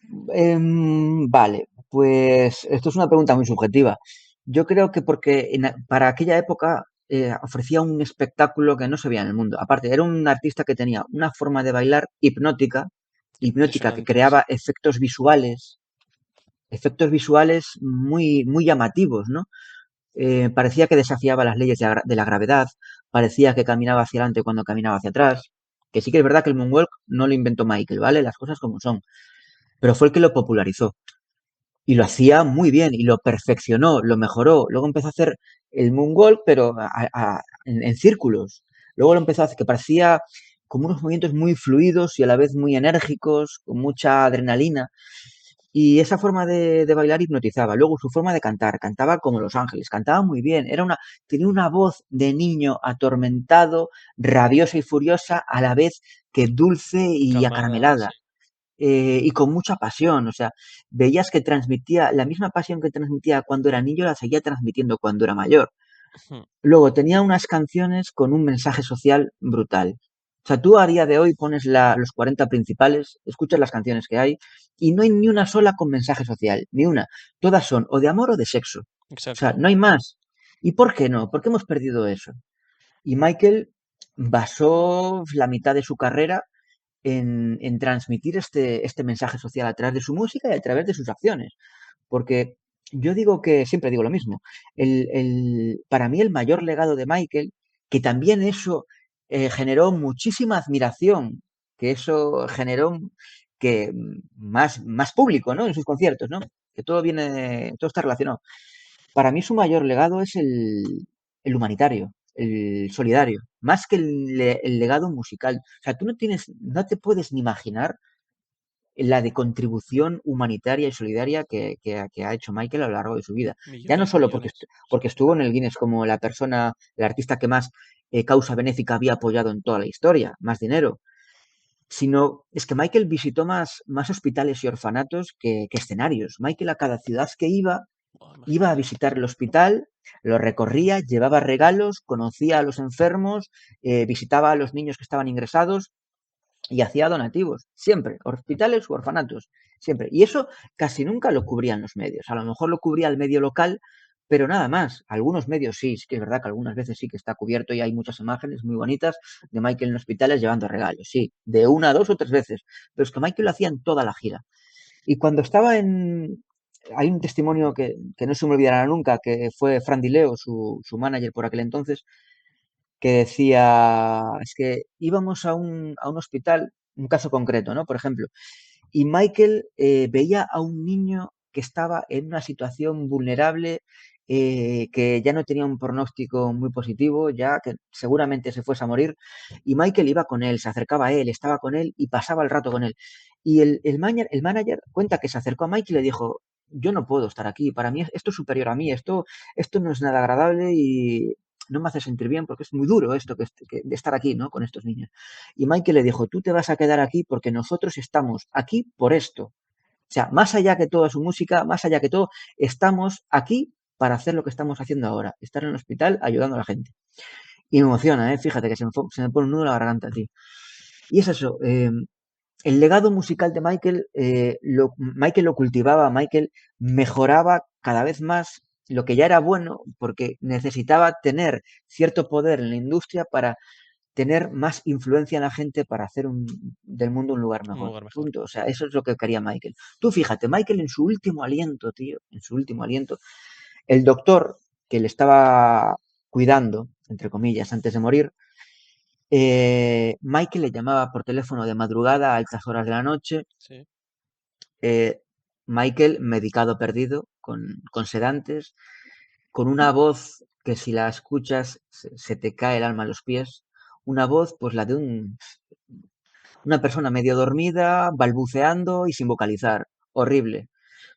Vale, pues esto es una pregunta muy subjetiva. Yo creo que porque para aquella época ofrecía un espectáculo que no se veía en el mundo. Aparte, era un artista que tenía una forma de bailar hipnótica que Impresionante, sí. creaba efectos visuales muy, muy llamativos, ¿no? Parecía que desafiaba las leyes de la gravedad, parecía que caminaba hacia adelante cuando caminaba hacia atrás. Que sí que es verdad que el moonwalk no lo inventó Michael, ¿vale? Las cosas como son. Pero fue el que lo popularizó. Y lo hacía muy bien y lo perfeccionó, lo mejoró. Luego empezó a hacer el moonwalk, pero en círculos. Luego lo empezó a hacer que parecía como unos movimientos muy fluidos y a la vez muy enérgicos, con mucha adrenalina. Y esa forma de bailar hipnotizaba. Luego su forma de cantar, cantaba como Los Ángeles, cantaba muy bien. Tenía una voz de niño atormentado, rabiosa y furiosa, a la vez que dulce y Calmada, acaramelada sí. y con mucha pasión. O sea, veías que transmitía la misma pasión que transmitía cuando era niño, la seguía transmitiendo cuando era mayor. Ujú. Luego tenía unas canciones con un mensaje social brutal. O sea, tú a día de hoy pones los 40 principales, escuchas las canciones que hay y no hay ni una sola con mensaje social, ni una. Todas son o de amor o de sexo. O sea, Exacto. no hay más. ¿Y por qué no? ¿Por qué hemos perdido eso? Y Michael basó la mitad de su carrera en transmitir este mensaje social a través de su música y a través de sus acciones. Porque yo digo que siempre digo lo mismo. Para mí el mayor legado de Michael, que también eso generó muchísima admiración, que eso generó que más público, ¿no? En sus conciertos, ¿no? Que todo está relacionado. Para mí su mayor legado es el humanitario, el solidario, más que el legado musical. O sea, no te puedes ni imaginar la de contribución humanitaria y solidaria que ha hecho Michael a lo largo de su vida. Ya no Millones y solo millones. Sí. porque estuvo en el Guinness como el artista que más causa benéfica había apoyado en toda la historia, más dinero, sino es que Michael visitó más hospitales y orfanatos que escenarios. Michael a cada ciudad que Buah, iba a imagínate. visitar el hospital, lo recorría, llevaba regalos, conocía a los enfermos, visitaba a los niños que estaban ingresados y hacía donativos, siempre, hospitales u orfanatos, siempre. Y eso casi nunca lo cubrían los medios. A lo mejor lo cubría el medio local, pero nada más. Algunos medios sí, sí que es verdad que algunas veces sí que está cubierto y hay muchas imágenes muy bonitas de Michael en hospitales llevando regalos, sí, de una, dos o tres veces. Pero es que Michael lo hacía en toda la gira. Y cuando estaba en... Hay un testimonio que no se me olvidará nunca, que fue Fran Di Leo, su manager por aquel entonces, que decía, es que íbamos a un hospital, un caso concreto, ¿no? Por ejemplo, y Michael veía a un niño que estaba en una situación vulnerable, que ya no tenía un pronóstico muy positivo, ya que seguramente se fuese a morir, y Michael iba con él, se acercaba a él, estaba con él y pasaba el rato con él. Y el manager cuenta que se acercó a Michael y le dijo, yo no puedo estar aquí, para mí esto es superior a mí, esto no es nada agradable no me hace sentir bien porque es muy duro esto de estar aquí, ¿no? Con estos niños. Y Michael le dijo, tú te vas a quedar aquí porque nosotros estamos aquí por esto. O sea, más allá que toda su música, más allá que todo, estamos aquí para hacer lo que estamos haciendo ahora, estar en el hospital ayudando a la gente. Y me emociona, ¿eh? Fíjate que se me pone un nudo en la garganta, tío. Y es eso, el legado musical de Michael, Michael lo cultivaba, Michael mejoraba cada vez más lo que ya era bueno, porque necesitaba tener cierto poder en la industria para tener más influencia en la gente para hacer del mundo un lugar Un mejor. lugar mejor. Punto. O sea, eso es lo que quería Michael. Tú fíjate, Michael en su último aliento, tío, en su último aliento, el doctor que le estaba cuidando, entre comillas, antes de morir, Michael le llamaba por teléfono de madrugada a altas horas de la noche. Sí, eh, Michael, medicado perdido, con sedantes, con una voz que si la escuchas se te cae el alma a los pies. Una voz, pues la de una persona medio dormida, balbuceando y sin vocalizar. Horrible.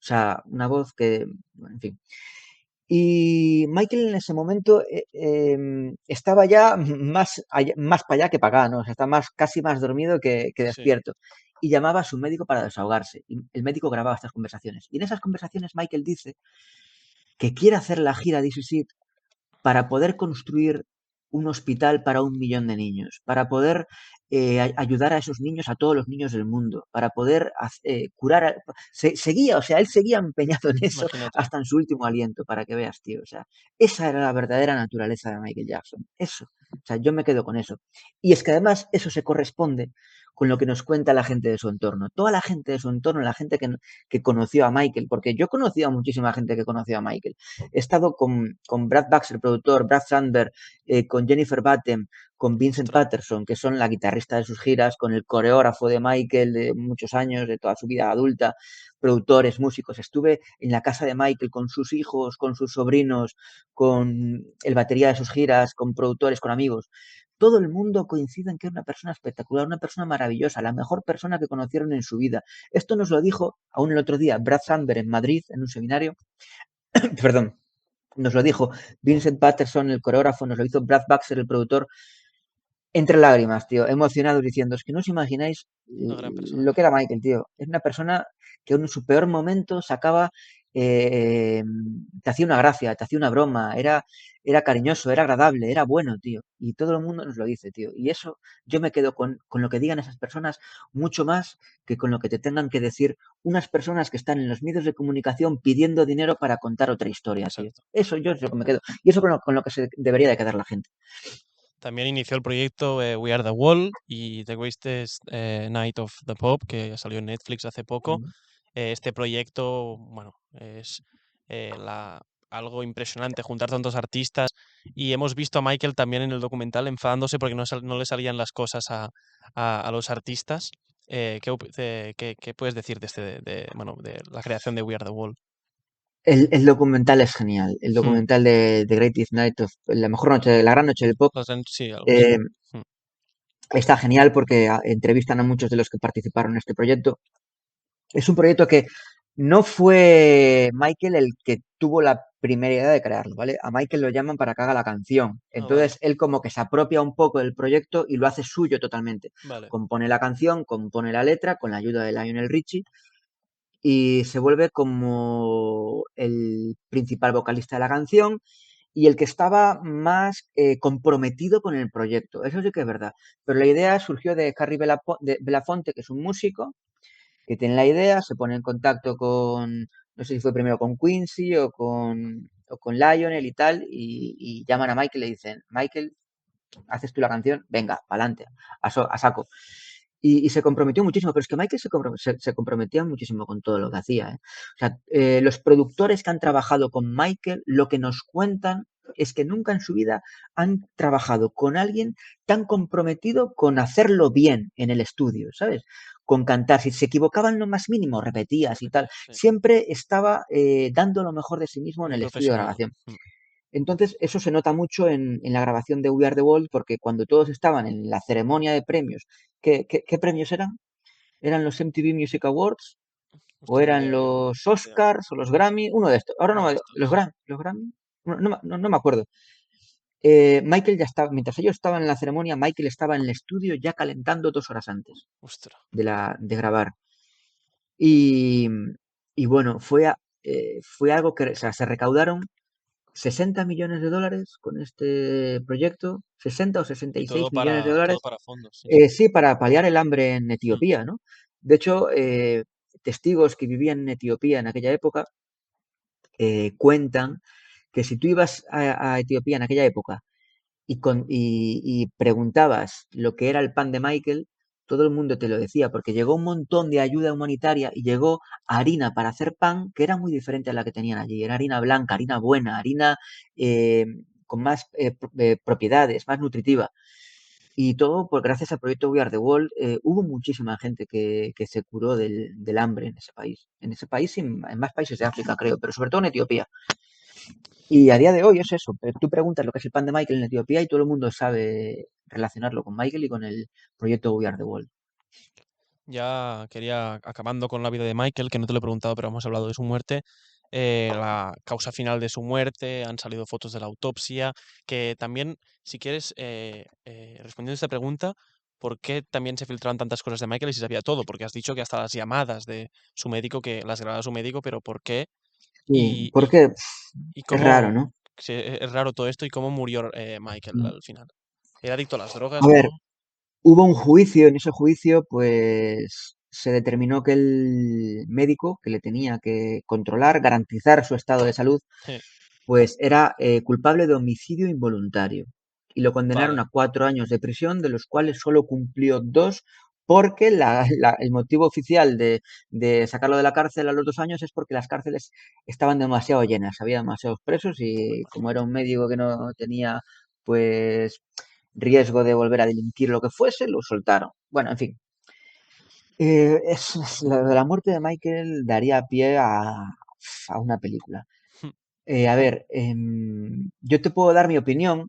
O sea, una voz que, bueno, en fin. Y Michael en ese momento estaba ya más para allá que para acá, ¿no? O sea, está casi más dormido que sí. despierto. Y llamaba a su médico para desahogarse. Y el médico grababa estas conversaciones. Y en esas conversaciones Michael dice que quiere hacer la gira de This para poder construir un hospital para 1 millón de niños, para poder ayudar a esos niños, a todos los niños del mundo, para poder curar. Seguía, o sea, él seguía empeñado en eso Imagínate. hasta en su último aliento, para que veas, tío. O sea, esa era la verdadera naturaleza de Michael Jackson. Eso. O sea, yo me quedo con eso. Y es que además eso se corresponde con lo que nos cuenta la gente de su entorno. Toda la gente de su entorno, la gente que conoció a Michael, porque yo he conocido a muchísima gente que conoció a Michael. He estado con Brad Baxter, productor, Brad Sandberg, con Jennifer Batten, con Vincent Ostras, Patterson, que son la guitarrista de sus giras, con el coreógrafo de Michael de muchos años, de toda su vida adulta, productores, músicos. Estuve en la casa de Michael con sus hijos, con sus sobrinos, con el batería de sus giras, con productores, con amigos. Todo el mundo coincide en que es una persona espectacular, una persona maravillosa, la mejor persona que conocieron en su vida. Esto nos lo dijo aún el otro día Brad Sandberg en Madrid, en un seminario. Perdón, nos lo dijo Vincent Patterson, el coreógrafo, nos lo hizo Brad Baxter, el productor, entre lágrimas, tío, emocionados diciendo, es que no os imagináis una gran persona, lo que tío. era Michael, tío. Es una persona que en su peor momento sacaba, eh, te hacía una gracia, te hacía una broma, era cariñoso, era agradable, era bueno, tío. Y todo el mundo nos lo dice, tío. Y eso yo me quedo con lo que digan esas personas mucho más que con lo que te tengan que decir unas personas que están en los medios de comunicación pidiendo dinero para contar otra historia, tío. Exacto. Eso yo es lo que me quedo. Y eso con lo que se debería de quedar la gente. También inició el proyecto We Are the Wall y The Greatest Night of the Pop, que salió en Netflix hace poco. Mm. Este proyecto, bueno, es algo impresionante juntar tantos artistas y hemos visto a Michael también en el documental enfadándose porque no le salían las cosas a los artistas. ¿Qué puedes decir de bueno, de la creación de We Are the Wall? El documental es genial. El Hmm, documental de The Greatest Night of la mejor noche, la gran noche del pop, sí, algo así. eh, Hmm, está genial porque entrevistan a muchos de los que participaron en este proyecto. Es un proyecto que no fue Michael el que tuvo la primera idea de crearlo, ¿vale? A Michael lo llaman para que haga la canción. Ah, vale, Entonces él como que se apropia un poco del proyecto y lo hace suyo totalmente. vale. Compone la canción, compone la letra con la ayuda de Lionel Richie y se vuelve como el principal vocalista de la canción y el que estaba más comprometido con el proyecto. Eso sí que es verdad. Pero la idea surgió de Harry Belafonte, que es un músico, que tiene la idea, se pone en contacto con, no sé si fue primero con Quincy o con Lionel y tal, y llaman a Michael y le dicen, Michael, ¿haces tú la canción? Venga, pa'lante, a saco. Y se comprometió muchísimo, pero es que Michael se comprometía muchísimo con todo lo que hacía. ¿Eh? O sea, los productores que han trabajado con Michael, lo que nos cuentan es que nunca en su vida han trabajado con alguien tan comprometido con hacerlo bien en el estudio, ¿sabes? Con cantar. Si se equivocaban lo más mínimo, repetías y tal. Repetías, sí. Siempre estaba dando lo mejor de sí mismo en Muy el estudio de profesional. grabación. Entonces, eso se nota mucho en la grabación de We Are the World, porque cuando todos estaban en la ceremonia de premios, ¿qué premios eran? ¿Eran los MTV Music Awards? ¿O Hostia, eran los ni idea. Oscars o los Grammy? Uno de estos. Ahora no Uno de me... ¿Los estos. Grammy? ¿Los Grammy? No me acuerdo. Michael ya estaba, mientras ellos estaban en la ceremonia, Michael estaba en el estudio ya calentando 2 horas antes Ostras, de grabar. Y, y bueno, fue algo que, o sea, se recaudaron 60 millones de dólares con este proyecto, 60 o sesenta y y seis millones de todo dólares, para fondos, sí. sí, para paliar el hambre en Mm, Etiopía, ¿no? De hecho, testigos que vivían en Etiopía en aquella época cuentan que si tú ibas a Etiopía en aquella época y preguntabas lo que era el pan de Michael, todo el mundo te lo decía, porque llegó un montón de ayuda humanitaria y llegó harina para hacer pan que era muy diferente a la que tenían allí. Era harina blanca, harina buena, harina eh, con más propiedades, más nutritiva. Y todo por gracias al proyecto We Are the World. Hubo muchísima gente que se curó del hambre en ese país. En ese país y en más países de África, creo, pero sobre todo en Etiopía. Y a día de hoy es eso. Tú preguntas lo que es el pan de Michael en Etiopía y todo el mundo sabe relacionarlo con Michael y con el proyecto We Are the World. Ya quería, acabando con la vida de Michael, que no te lo he preguntado, pero hemos hablado de su muerte, la causa final de su muerte, han salido fotos de la autopsia, que también, si quieres, respondiendo a esta pregunta, ¿por qué también se filtraron tantas cosas de Michael y si sabía todo? Porque has dicho que hasta las llamadas de su médico, que las grababa su médico, pero ¿por qué? Sí, Y, y, porque y es raro, cómo, ¿no? es raro todo esto y cómo murió Michael Mm. al final. Era adicto a las A drogas, ver, ¿no? hubo un juicio, en ese juicio, pues se determinó que el médico que le tenía que controlar, garantizar su estado de salud, pues era culpable de homicidio involuntario y lo condenaron Vale, a 4 años de prisión, de los cuales solo cumplió dos, porque el motivo oficial de sacarlo de la cárcel a los 2 años es porque las cárceles estaban demasiado llenas, había demasiados presos y como era imagínate. un médico que no tenía pues riesgo de volver a delinquir lo que fuese, lo soltaron. Bueno, en fin, lo de la muerte de Michael daría pie a una película. A ver, yo te puedo dar mi opinión.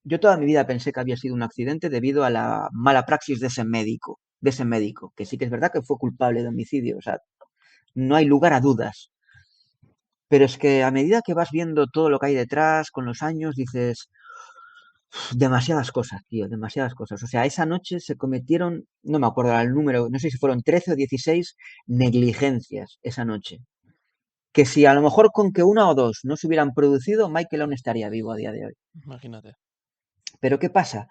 Yo toda mi vida pensé que había sido un accidente debido a la mala praxis de ese médico, que sí que es verdad que fue culpable de homicidio, o sea, no hay lugar a dudas. Pero es que a medida que vas viendo todo lo que hay detrás, con los años, dices, demasiadas cosas, tío, demasiadas cosas. O sea, esa noche se cometieron, no me acuerdo el número, no sé si fueron 13 o 16 negligencias esa noche. Que si a lo mejor con que una o dos no se hubieran producido, Michael aún estaría vivo a día de hoy. Imagínate. Pero ¿qué pasa?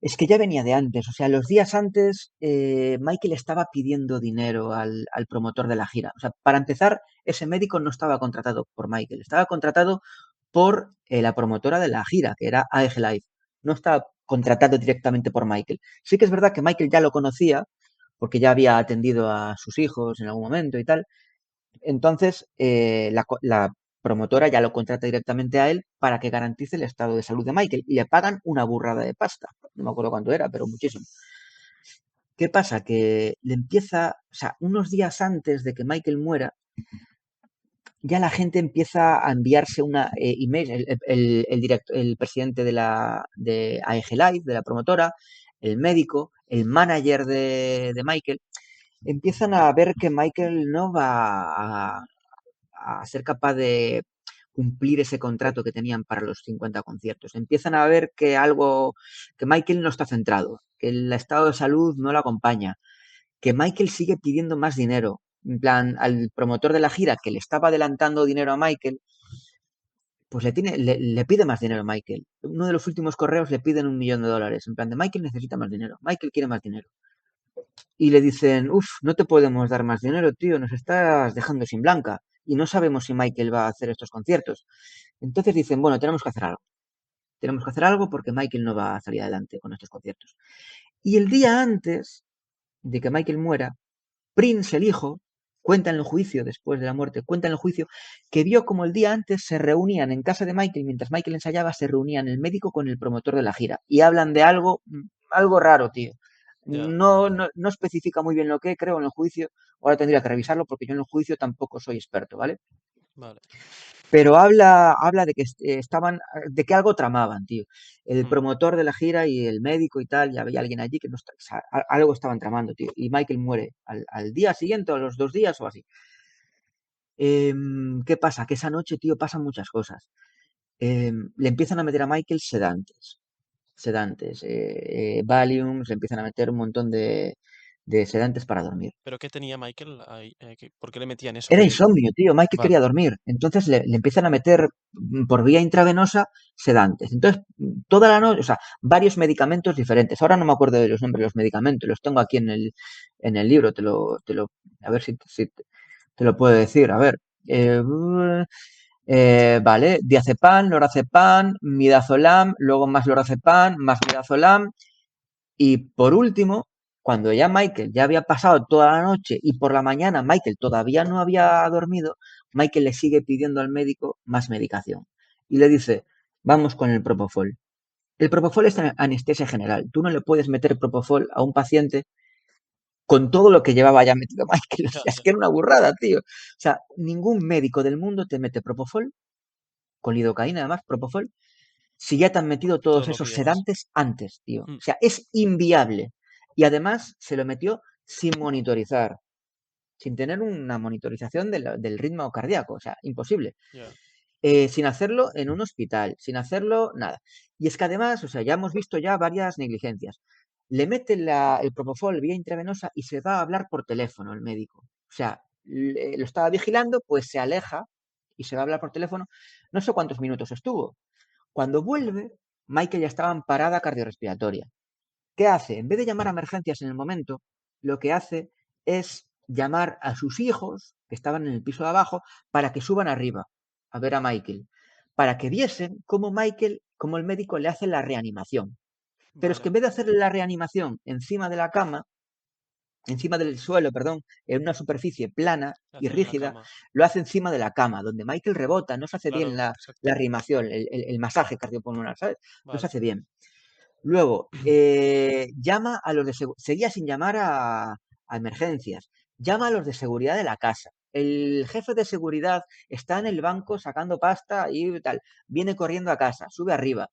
Es que ya venía de antes, o sea, los días antes Michael estaba pidiendo dinero al promotor de la gira. O sea, para empezar, ese médico no estaba contratado por Michael, estaba contratado por la promotora de la gira, que era AEG Live. No estaba contratado directamente por Michael. Sí que es verdad que Michael ya lo conocía, porque ya había atendido a sus hijos en algún momento y tal, entonces, la promotora ya lo contrata directamente a él para que garantice el estado de salud de Michael y le pagan una burrada de pasta. No me acuerdo cuánto era, pero muchísimo. ¿Qué pasa? Que le empieza, o sea, unos días antes de que Michael muera, ya la gente empieza a enviarse una email, el presidente de AEG Live, de la promotora, el médico, el manager de Michael, empiezan a ver que Michael no va a ser capaz de cumplir ese contrato que tenían para los 50 conciertos. Empiezan a ver que Michael no está centrado, que el estado de salud no lo acompaña, que Michael sigue pidiendo más dinero. En plan, al promotor de la gira que le estaba adelantando dinero a Michael, pues le pide más dinero a Michael. Uno de los últimos correos le piden $1 millón. En plan, de Michael necesita más dinero. Michael quiere más dinero. Y le dicen, uff, no te podemos dar más dinero, tío, nos estás dejando sin blanca y no sabemos si Michael va a hacer estos conciertos. Entonces dicen, bueno, tenemos que hacer algo. Tenemos que hacer algo porque Michael no va a salir adelante con estos conciertos. Y el día antes de que Michael muera, Prince, el hijo, cuenta en el juicio, después de la muerte, cuenta en el juicio que vio como el día antes se reunían en casa de Michael, mientras Michael ensayaba, se reunían el médico con el promotor de la gira y hablan de algo raro, tío. Ya, No especifica muy bien lo que creo en el juicio. Ahora tendría que revisarlo porque yo en el juicio tampoco soy experto, ¿vale? vale. Pero habla de que de que algo tramaban, tío. El Mm. promotor de la gira y el médico y tal, ya había alguien allí que no está, o sea, algo estaban tramando, tío. Y Michael muere al día siguiente o a los 2 días o así. ¿Qué pasa? Que esa noche, tío, pasan muchas cosas. le empiezan a meter a Michael sedantes, Valiums, le empiezan a meter un montón de sedantes para dormir. ¿Pero qué tenía Michael ahí? ¿Por qué le metían eso? Era insomnio, tío. Michael Vale, quería dormir. Entonces le empiezan a meter por vía intravenosa sedantes. Entonces, toda la noche, o sea, varios medicamentos diferentes. Ahora no me acuerdo de los nombres de los medicamentos, los tengo aquí en el libro, a ver si te lo puedo decir. A ver, eh, vale, diazepam, lorazepam, midazolam, luego más lorazepam, más midazolam, y por último, cuando ya Michael ya había pasado toda la noche y por la mañana Michael todavía no había dormido, Michael le sigue pidiendo al médico más medicación y le dice, vamos con el propofol. El propofol es anestesia general. Tú no le puedes meter propofol a un paciente con todo lo que llevaba ya metido Michael. O ya, sea, es ya, que era una burrada, tío. O sea, ningún médico del mundo te mete propofol, con lidocaína además, propofol, si ya te han metido todo todos lo que esos llevas. sedantes antes, tío. O Mm, sea, es inviable. Y además se lo metió sin monitorizar, sin tener una monitorización del ritmo cardíaco. O sea, imposible. ya, Sin hacerlo en un hospital, sin hacerlo nada. Y es que además, o sea, ya hemos visto ya varias negligencias. Le mete el propofol vía intravenosa y se va a hablar por teléfono el médico. O sea, lo estaba vigilando, pues se aleja y se va a hablar por teléfono. No sé cuántos minutos estuvo. Cuando vuelve, Michael ya estaba en parada cardiorrespiratoria. ¿Qué hace? En vez de llamar a emergencias en el momento, lo que hace es llamar a sus hijos, que estaban en el piso de abajo, para que suban arriba a ver a Michael, para que viesen cómo Michael, cómo el médico le hace la reanimación. Pero es que vale. en vez de hacerle la reanimación encima de la cama, encima del suelo, perdón, en una superficie plana Le y hacen en la rígida, cama. lo hace encima de la cama, donde Michael rebota, no se hace bien Claro, la exacto. reanimación, el masaje cardiopulmonar, ¿sabes? No se Vale. hace bien. Luego, llama a los de seguía sin llamar a emergencias, llama a los de seguridad de la casa. El jefe de seguridad está en el banco sacando pasta y tal, viene corriendo a casa, sube arriba.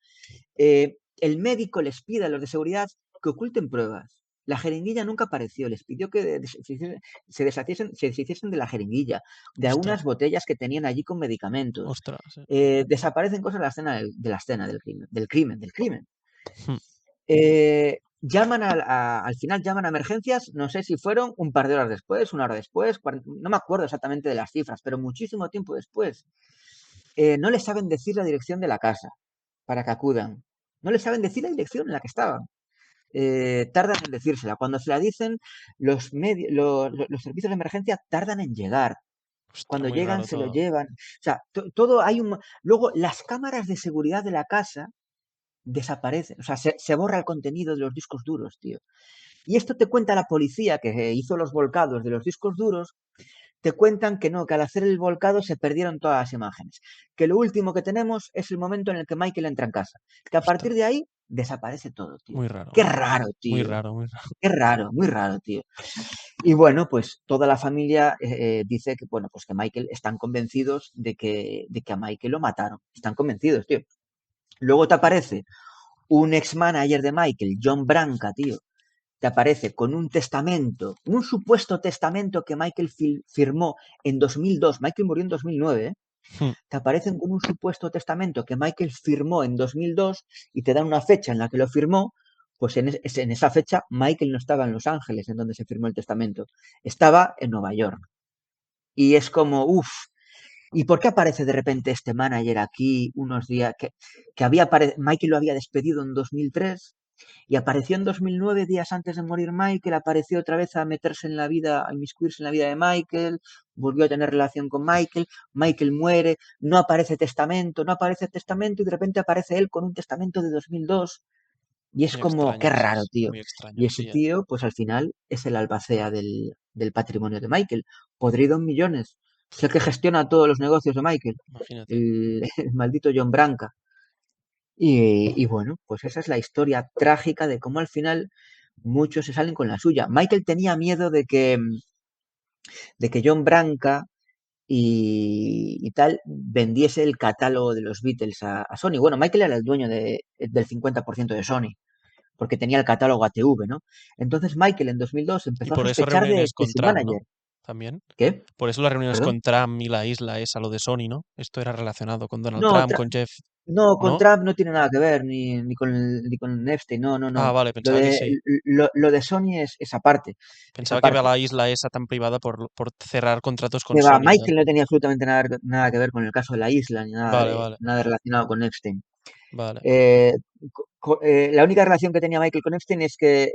El médico les pide a los de seguridad que oculten pruebas. La jeringuilla nunca apareció, les pidió que se deshiciesen de la jeringuilla, de Ostras, algunas botellas que tenían allí con medicamentos. ostras. Desaparecen cosas de la escena del crimen. Mm, Al final llaman a emergencias, no sé si fueron un par de horas después, una hora después, no me acuerdo exactamente de las cifras, pero muchísimo tiempo después. No les saben decir la dirección de la casa para que acudan. No les saben decir la dirección en la que estaban. Tardan en decírsela. Cuando se la dicen, los servicios de emergencia tardan en llegar. ostras, Cuando muy llegan, raro se lo todo. llevan. O sea, todo hay un... Luego, las cámaras de seguridad de la casa desaparecen. O sea, se borra el contenido de los discos duros, tío. Y esto te cuenta la policía que hizo los volcados de los discos duros, te cuentan que no, que al hacer el volcado se perdieron todas las imágenes. Que lo último que tenemos es el momento en el que Michael entra en casa. Que a partir Ostras, de ahí desaparece todo, tío. muy raro, Qué muy, raro, muy tío. raro, muy raro. Qué raro, muy raro, tío. Y bueno, pues toda la familia dice que, bueno, pues que Michael están convencidos de que a Michael lo mataron. Están convencidos, tío. Luego te aparece un ex manager de Michael, John Branca, tío, te aparece con un testamento, un supuesto testamento que Michael firmó en 2002. Michael murió en 2009, ¿eh? Mm, Te aparecen con un supuesto testamento que Michael firmó en 2002 y te dan una fecha en la que lo firmó. Pues en esa fecha Michael no estaba en Los Ángeles, en donde se firmó el testamento. Estaba en Nueva York. Y es como, uff, ¿y por qué aparece de repente este manager aquí unos días que Michael lo había despedido en 2003 y apareció en 2009, días antes de morir Michael, apareció otra vez a meterse en la vida, a inmiscuirse en la vida de Michael, volvió a tener relación con Michael, Michael muere, no aparece testamento y de repente aparece él con un testamento de 2002 y es muy como, qué extraño, sí, raro, es tío. muy extraño, Y ese sí, tío, pues al final es el albacea del patrimonio de Michael, podrido en millones. Es el que gestiona todos los negocios de Michael, imagínate. el maldito John Branca. Y bueno, pues esa es la historia trágica de cómo al final muchos se salen con la suya. Michael tenía miedo de que John Branca y tal vendiese el catálogo de los Beatles a Sony. Bueno, Michael era el dueño del 50% de Sony, porque tenía el catálogo ATV, ¿no? Entonces Michael en 2002 Y empezó a por eso sospechar de, reuniones de con su Trump, ¿no? manager. También. ¿Qué? Por eso las reuniones ¿Perdón? con Trump y la isla es a lo de Sony, ¿no? Esto era relacionado con Donald No, Trump, con Jeff. No, con ¿no? Trump no tiene nada que ver, ni con Epstein, no, no, Ah, no. vale, Lo pensaba que de, sí. lo de Sony es aparte, es Pensaba que había aparte. la isla esa tan privada por cerrar contratos con Que va, Sony y tal. Michael no tenía absolutamente nada que ver con el caso de la isla, ni nada, Vale, vale, nada relacionado con Epstein. vale. Eh, la única relación que tenía Michael con Epstein es que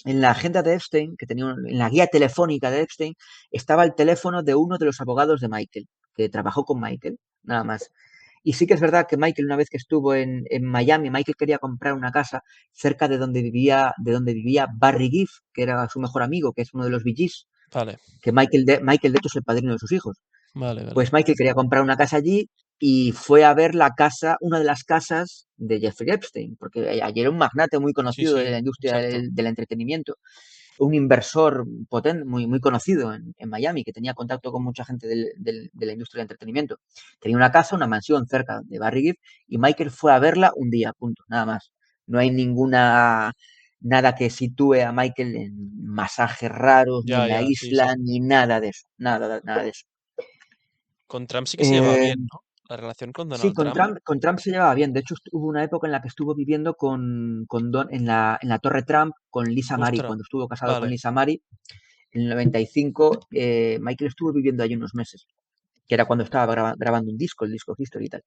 en la agenda de Epstein, en la guía telefónica de Epstein, estaba el teléfono de uno de los abogados de Michael, que trabajó con Michael, nada más. Y sí que es verdad que Michael, una vez que estuvo en Miami, Michael quería comprar una casa cerca de donde vivía Barry Gibb, que era su mejor amigo, que es uno de los Bee Gees, Vale, que Michael de hecho es el padrino de sus hijos. vale, vale. Pues Michael quería comprar una casa allí y fue a ver la casa, una de las casas de Jeffrey Epstein, porque allí era un magnate muy Sí, conocido de sí, la industria exacto. del entretenimiento, un inversor potente, muy, muy conocido en Miami, que tenía contacto con mucha gente de la industria del entretenimiento. Tenía una casa, una mansión cerca de Barry Gibb, y Michael fue a verla un día, punto, nada más. No hay nada que sitúe a Michael en masajes raros, ni en Ya, la ya, sí, sí. isla, ni nada de eso, nada de eso. Con Trump sí que se llevaba Eh, bien, ¿no? La relación con Sí, Donald con Trump. Trump se llevaba bien. De hecho, hubo una época en la que estuvo viviendo en la Torre Trump con Lisa Mari. Ostras, Cuando estuvo casado con vale. Lisa Mari, en el 95, Michael estuvo viviendo allí unos meses, que era cuando estaba grabando un disco, el disco History y tal.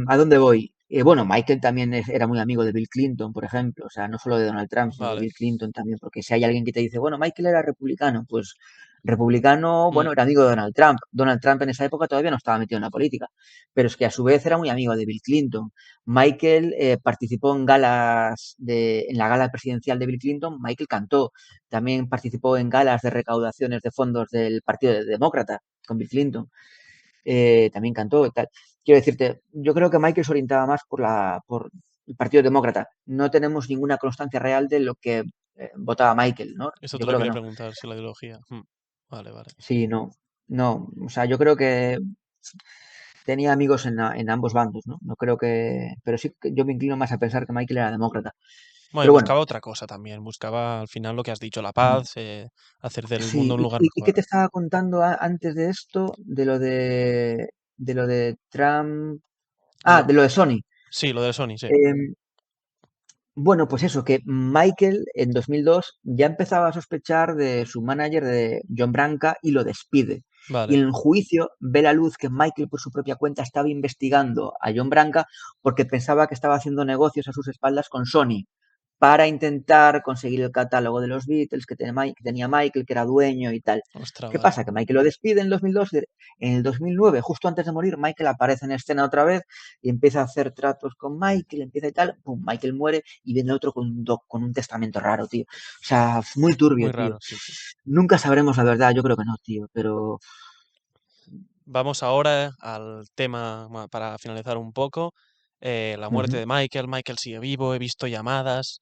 ¿A dónde voy? Bueno, Michael también era muy amigo de Bill Clinton, por ejemplo. O sea, no solo de Donald Trump, sino de Vale. Bill Clinton también. Porque si hay alguien que te dice, bueno, Michael era republicano, pues republicano, Mm, bueno, era amigo de Donald Trump. Donald Trump en esa época todavía no estaba metido en la política. Pero es que a su vez era muy amigo de Bill Clinton. Michael participó en la gala presidencial de Bill Clinton. Michael cantó. También participó en galas de recaudaciones de fondos del Partido Demócrata con Bill Clinton. También cantó y tal. Quiero decirte, yo creo que Michael se orientaba más por el Partido Demócrata. No tenemos ninguna constancia real de lo que votaba Michael, ¿no? Esto te Yo lo creo que quería no. preguntar, si la ideología. Vale, vale. Sí, no, no. O sea, yo creo que tenía amigos en ambos bandos, ¿no? No creo que. Pero sí que yo me inclino más a pensar que Michael era demócrata. Bueno, y Pero bueno, buscaba otra cosa también. Buscaba al final lo que has dicho, la mm, paz, hacer del sí. mundo un lugar ¿Y qué mejor. te estaba contando antes de esto? De lo de Trump. Ah, Lo- de lo de Sony. sí, lo de Sony, sí. Em, Bueno, pues eso, que Michael en 2002 ya empezaba a sospechar de su manager, de John Branca, y lo despide. Y Vale. en el juicio ve la luz que Michael por su propia cuenta estaba investigando a John Branca porque pensaba que estaba haciendo negocios a sus espaldas con Sony para intentar conseguir el catálogo de los Beatles que tenía Michael, que era dueño y tal. Ostras, ¿Qué vale. pasa? Que Michael lo despide en el 2002. En el 2009, justo antes de morir, Michael aparece en escena otra vez y empieza a hacer tratos con Michael, empieza y tal. Pum, Michael muere y viene otro con un testamento raro, tío. O sea, muy turbio, Muy tío. raro, sí, sí. Nunca sabremos la verdad, yo creo que no, tío, pero. Vamos ahora al tema para finalizar un poco. La muerte Ujú. de Michael. Michael sigue vivo. He visto llamadas,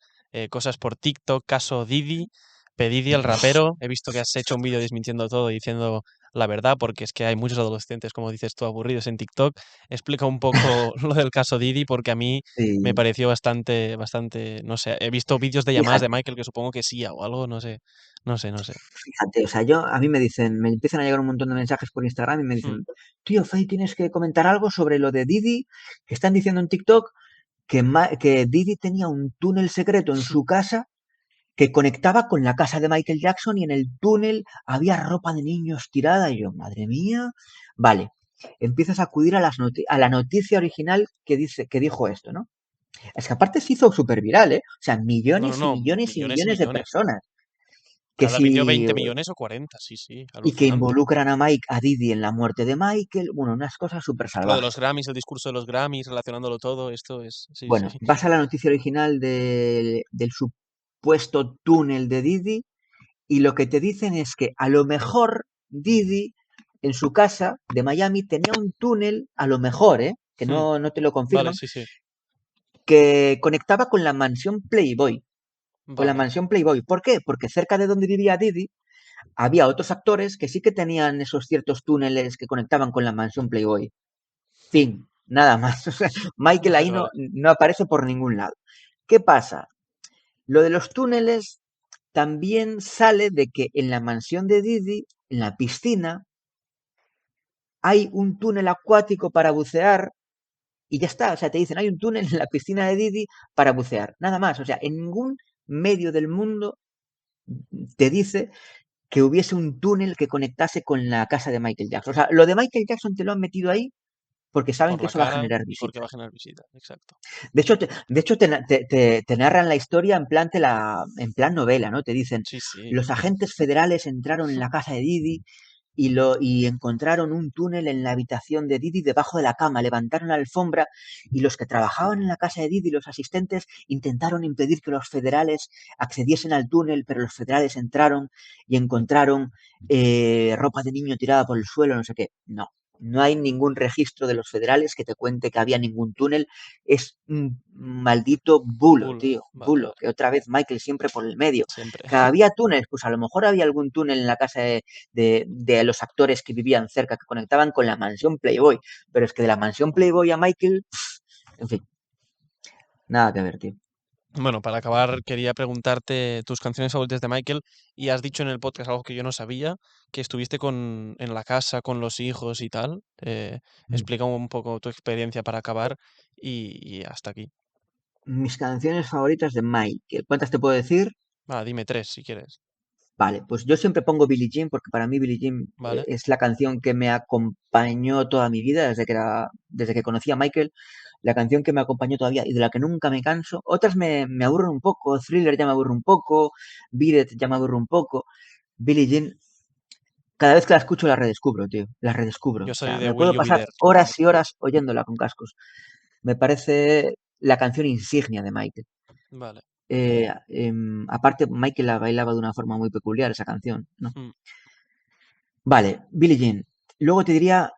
cosas por TikTok, caso Didi. Pedidi, el rapero. He visto que has hecho un vídeo desmintiendo todo y diciendo la verdad, porque es que hay muchos adolescentes, como dices tú, aburridos en TikTok. Explica un poco lo del caso Didi, porque a mí me Sí, pareció bastante, bastante, no sé. He visto vídeos de llamadas de fíjate, Michael que supongo que sí o algo, no sé, no sé, no sé. fíjate, o sea, a mí me empiezan a llegar un montón de mensajes por Instagram y me Hmm, dicen, tío, Fey, tienes que comentar algo sobre lo de Didi, que están diciendo en TikTok que Didi tenía un túnel secreto en su casa que conectaba con la casa de Michael Jackson y en el túnel había ropa de niños tirada y yo, madre mía, vale, empiezas a acudir a la noticia original que dijo esto, ¿no? Es que aparte se hizo súper viral, ¿eh? O sea, No, no, millones y no, millones y millones y millones de millones. personas que Cada vídeo si 20 millones o 40, sí, sí, y que alucinante. involucran a Didi en la muerte de Michael, bueno, unas cosas súper Lo de los salvajes. Grammys, el discurso de los Grammys, relacionándolo todo, esto es, sí, sí. Bueno, vas a la noticia original del supuesto túnel de Didi y lo que te dicen es que a lo mejor Didi en su casa de Miami tenía un túnel, a lo mejor, que Hmm, no te lo vale, confirman, sí, sí, que conectaba con la mansión Playboy. Con la vale. mansión Playboy. ¿Por qué? Porque cerca de donde vivía Didi había otros actores que sí que tenían esos ciertos túneles que conectaban con la mansión Playboy. Fin, nada más. O sea, Michael Vale, ahí no, vale. no aparece por ningún lado. ¿Qué pasa? Lo de los túneles también sale de que en la mansión de Didi, en la piscina, hay un túnel acuático para bucear y ya está. O sea, te dicen, hay un túnel en la piscina de Didi para bucear. Nada más. O sea, en ningún medio del mundo te dice que hubiese un túnel que conectase con la casa de Michael Jackson. O sea, lo de Michael Jackson te lo han metido ahí porque saben Por que la eso va a cara generar y porque va a visitas. generar visitas, exacto. De hecho, te narran la historia en plan, en plan novela, ¿no? Te dicen, Sí, sí. los agentes federales entraron en la casa de Didi y encontraron un túnel en la habitación de Didi debajo de la cama, levantaron la alfombra y los que trabajaban en la casa de Didi, los asistentes, intentaron impedir que los federales accediesen al túnel, pero los federales entraron y encontraron ropa de niño tirada por el suelo, no sé qué. No, no hay ningún registro de los federales que te cuente que había ningún túnel. Es un maldito bulo, Bulo. tío, Vale, bulo. vale. Que otra vez Michael siempre por el medio. Siempre. Que había túneles, pues a lo mejor había algún túnel en la casa de los actores que vivían cerca, que conectaban con la mansión Playboy. Pero es que de la mansión Playboy a Michael, en fin, nada que ver, tío. Bueno, para acabar, quería preguntarte tus canciones favoritas de Michael y has dicho en el podcast algo que yo no sabía, que estuviste en la casa con los hijos y tal. Explica un poco tu experiencia para acabar y hasta aquí. Mis canciones favoritas de Michael. ¿Cuántas te puedo decir? Va, dime tres si quieres. Vale, pues yo siempre pongo Billie Jean porque para mí Billie Jean ¿Vale? es la canción que me acompañó toda mi vida desde que conocí a Michael, la canción que me acompañó todavía y de la que nunca me canso. Otras me aburren un poco, Thriller ya me aburre un poco, Beat It ya me aburre un poco. Billie Jean, cada vez que la escucho la redescubro, tío, la redescubro. Yo O soy sea, de me Will puedo You Be pasar There. horas y horas oyéndola con cascos. Me parece la canción insignia de Michael. Vale. Aparte, Michael la bailaba de una forma muy peculiar esa canción, ¿no? Mm, Vale, Billie Jean. Luego te diría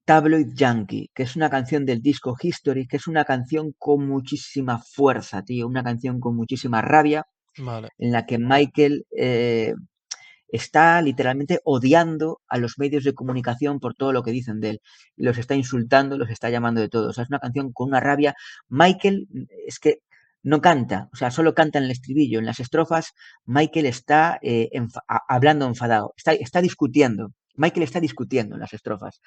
Tabloid Yankee, que es una canción del disco History, que es una canción con muchísima fuerza, tío, una canción con muchísima rabia, vale. en la que Michael está literalmente odiando a los medios de comunicación por todo lo que dicen de él. Los está insultando, los está llamando de todo. O sea, es una canción con una rabia. Michael es que no canta, o sea, solo canta en el estribillo. En las estrofas, Michael está hablando enfadado, está discutiendo. Michael está discutiendo en las estrofas.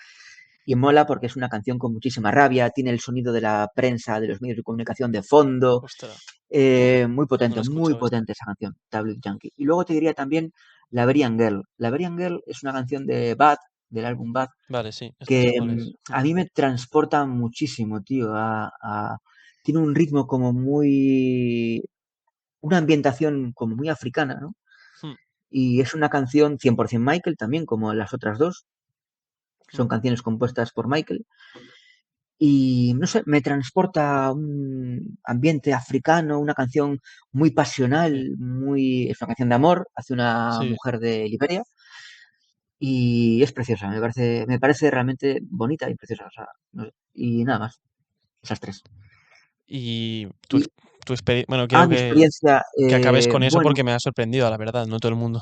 Y mola porque es una canción con muchísima rabia, tiene el sonido de la prensa, de los medios de comunicación de fondo. Ostras, no la he Muy escuchado esta. potente esa canción, Tablet Junkie. Y luego te diría también Laverian Girl. Laverian Girl es una canción de Bad, del álbum Bad, Vale, sí, esta sé que cuál es. a mí me transporta muchísimo, tío. Tiene un ritmo como muy... una ambientación como muy africana, ¿no? Mm, Y es una canción 100% Michael también, como las otras dos. mm, Son canciones compuestas por Michael. Y no sé, me transporta a un ambiente africano, una canción muy sí, pasional, es una canción de amor hacia una sí. mujer de Liberia y es preciosa, me parece realmente bonita y preciosa, o sea, no sé, y nada más, esas tres. Y Y, bueno, quiero mi experiencia, que acabes con eso bueno, porque me ha sorprendido, la verdad. No todo el mundo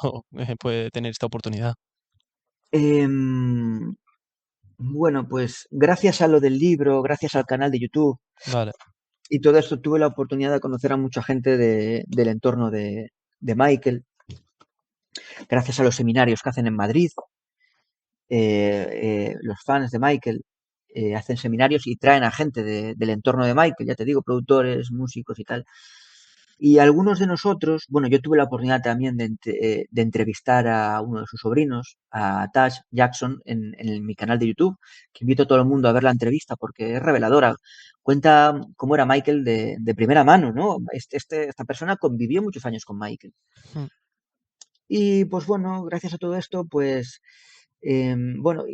puede tener esta oportunidad. em, bueno, pues gracias a lo del libro, gracias al canal de YouTube Vale, y todo esto, tuve la oportunidad de conocer a mucha gente del entorno de Michael, gracias a los seminarios que hacen en Madrid. Los fans de Michael hacen seminarios y traen a gente del entorno de Michael, ya te digo, productores, músicos y tal. Y algunos de nosotros, bueno, yo tuve la oportunidad también de entrevistar a uno de sus sobrinos, a Taj Jackson, en mi canal de YouTube, que invito a todo el mundo a ver la entrevista porque es reveladora. Cuenta cómo era Michael de primera mano, ¿no? Esta persona convivió muchos años con Michael. mm, Y pues bueno, gracias a todo esto, pues bueno,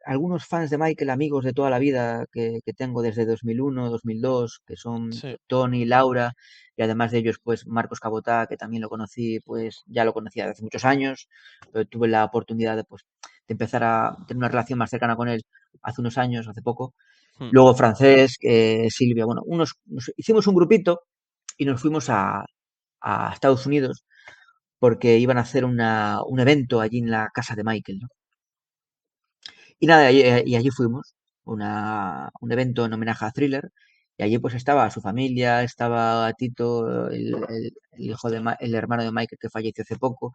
algunos fans de Michael, amigos de toda la vida que tengo desde 2001, 2002, que son sí, Tony, Laura, y además de ellos, pues Marcos Cabotá, que también lo conocí, pues ya lo conocía desde hace muchos años, pero tuve la oportunidad de, pues, de empezar a tener una relación más cercana con él hace unos años, hace poco. mm, Luego Francés, Silvia, bueno, hicimos un grupito y nos fuimos a Estados Unidos porque iban a hacer un evento allí en la casa de Michael, ¿no? Y nada, y allí fuimos, un evento en homenaje a Thriller, y allí pues estaba su familia, estaba Tito, el hijo ostras, el hermano de Michael que falleció hace poco,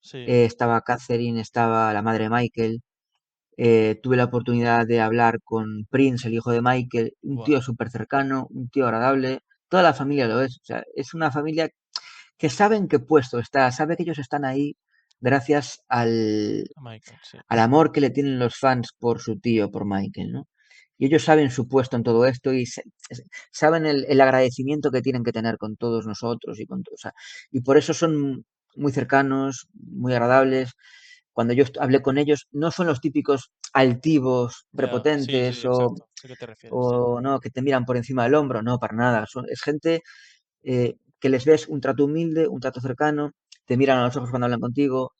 sí, estaba Catherine, estaba la madre de Michael, Tuve la oportunidad de hablar con Prince, el hijo de Michael, un Buah, tío súper cercano, un tío agradable. Toda la familia lo es. O sea, es una familia que saben qué puesto está, sabe que ellos están ahí gracias Michael, sí. al amor que le tienen los fans por su tío, por Michael, ¿no? Y ellos saben su puesto en todo esto y saben el agradecimiento que tienen que tener con todos nosotros y con todos. O sea, y por eso son muy cercanos, muy agradables. Cuando yo hablé con ellos, no son los típicos altivos, Ya, sí, sí, prepotentes exacto. Sé a qué te refieres, sí. o no, que te miran por encima del hombro. No, para nada. Es gente que les ves un trato humilde, un trato cercano, te miran a los ojos cuando hablan contigo,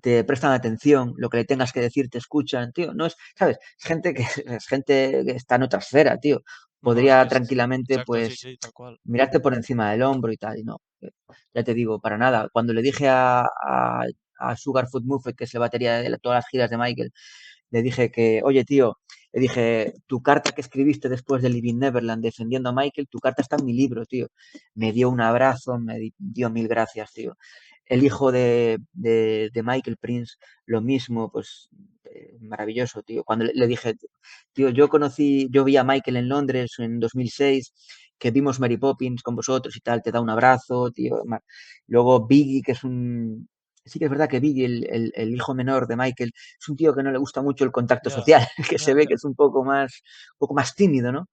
te prestan atención, lo que le tengas que decir te escuchan, tío. No es, ¿sabes? Es gente que es gente que está en otra esfera, tío. No, es que Podría es... tranquilamente, Exacto, sí, pues, sí, tal cual. mirarte por encima del hombro y tal, y no. Ya te digo, para nada. Cuando le dije a Sugarfoot Muffet, que es la batería de todas las giras de Michael, le dije que, oye, tío, le dije, tu carta que escribiste después de Living Neverland defendiendo a Michael, tu carta está en mi libro, tío. Me dio un abrazo, dio mil gracias, tío. El hijo de Michael Prince, lo mismo, pues maravilloso, tío. Cuando le dije, tío, yo vi a Michael en Londres en 2006, que vimos Mary Poppins con vosotros y tal, te da un abrazo, tío. Luego Biggie, que es un... Sí que es verdad que Biggie, el hijo menor de Michael, es un tío que no le gusta mucho el contacto Ya, social, que se ya, ve ya. que es un poco más tímido, ¿no?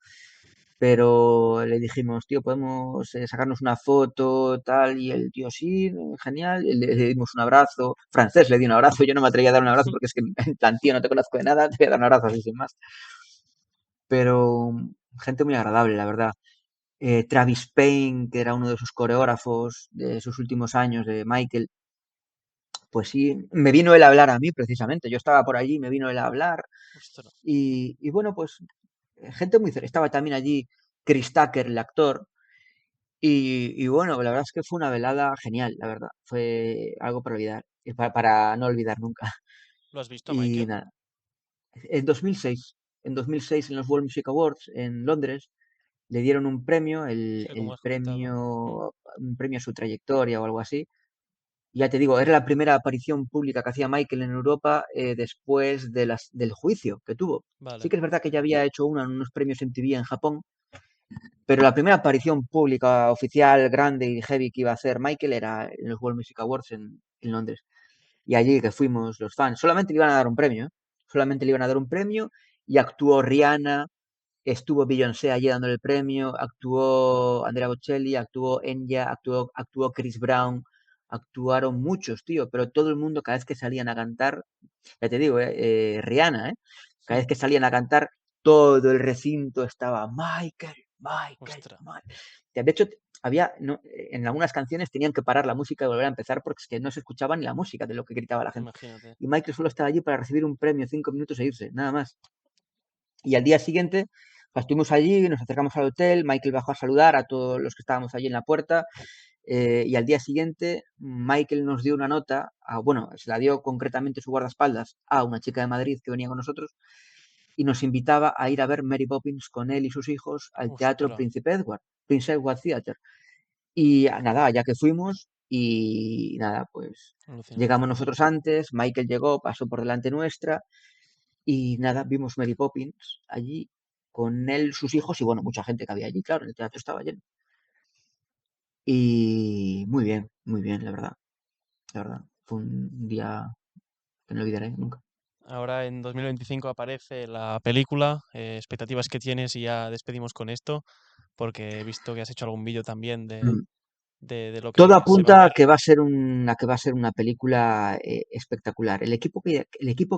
Pero le dijimos, tío, podemos sacarnos una foto, tal, y el tío, sí, genial, y le dimos un abrazo, francés le di un abrazo, yo no me atreví a dar un abrazo porque es que en plan, tío, no te conozco de nada, te voy a dar un abrazo así sin más. Pero gente muy agradable, la verdad. Travis Payne, que era uno de sus coreógrafos de sus últimos años, de Michael, pues sí, me vino él a hablar a mí precisamente, yo estaba por allí, me vino él a hablar, Ostras. y bueno, pues gente muy cerca, estaba también allí Chris Tucker, el actor. Y bueno, la verdad es que fue una velada genial, la verdad. Fue algo para olvidar, y para no olvidar nunca. ¿Lo has visto, Y Michael? nada, en 2006, en los World Music Awards en Londres, le dieron un premio, Es que como has comentado. Mm. un premio a su trayectoria o algo así. Y ya te digo, era la primera aparición pública que hacía Michael en Europa después del juicio que tuvo. Sí Vale. que es verdad que ya había hecho una en unos premios en TV en Japón, pero la primera aparición pública, oficial, grande y heavy que iba a hacer Michael era en los World Music Awards en Londres. Y allí que fuimos los fans, solamente le iban a dar un premio, ¿eh? Solamente le iban a dar un premio y actuó Rihanna, estuvo Beyoncé allí dándole el premio, actuó Andrea Bocelli, actuó Enya, actuó Chris Brown, actuaron muchos, tío, pero todo el mundo cada vez que salían a cantar, ya te digo, Rihanna, cada Mm. vez que salían a cantar, todo el recinto estaba Michael, Michael, Ostras. Michael. De hecho, había, no, en algunas canciones tenían que parar la música y volver a empezar porque es que no se escuchaba ni la música de lo que gritaba la gente. Imagínate. Y Michael solo estaba allí para recibir un premio, 5 minutos e irse, nada más. Y al día siguiente, pues, estuvimos allí, nos acercamos al hotel, Michael bajó a saludar a todos los que estábamos allí en la puerta, y al día siguiente Michael nos dio una nota, bueno, se la dio concretamente su guardaespaldas a una chica de Madrid que venía con nosotros y nos invitaba a ir a ver Mary Poppins con él y sus hijos al Teatro Ostras. Príncipe Edward, Prince Edward Theatre. Y nada, ya que fuimos y nada, pues Alucinante. llegamos nosotros antes, Michael llegó, pasó por delante nuestra y nada, vimos Mary Poppins allí con él, sus hijos y bueno, mucha gente que había allí, claro, el teatro estaba lleno. Y muy bien, la verdad, la verdad. Fue un día que no olvidaré nunca. Ahora en 2025 aparece la película. Expectativas que tienes y ya despedimos con esto, porque he visto que has hecho algún vídeo también Mm. de lo Todo que se va apunta a a ver. que va a ser una película espectacular. El equipo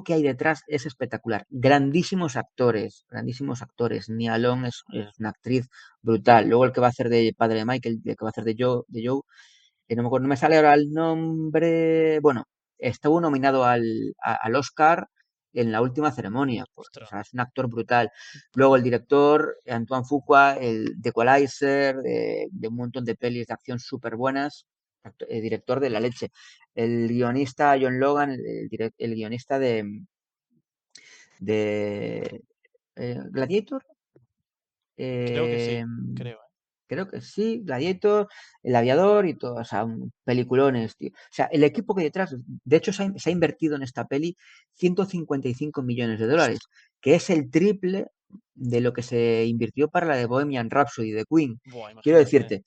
que hay detrás es espectacular. Grandísimos actores, grandísimos actores. Nia Long es una actriz brutal. Luego el que va a hacer de padre de Michael, el que va a hacer de Joe, no me acuerdo, no me sale ahora el nombre. Bueno, estuvo nominado al Oscar en la última ceremonia, pues, o Ostras. sea, es un actor brutal. Luego el director, Antoine Fuqua, el de Equalizer, de un montón de pelis de acción súper buenas, director de la leche. El guionista John Logan, el guionista de Gladiator, Creo que sí, eh, creo. Creo que sí, Gladiator, El Aviador y todo, o sea, peliculones, tío. O sea, el equipo que hay detrás, de hecho, se ha invertido en esta peli 155 millones de dólares, Ostras, que es el triple de lo que se invirtió para la de Bohemian Rhapsody de Queen. buah, Quiero imagínate. decirte,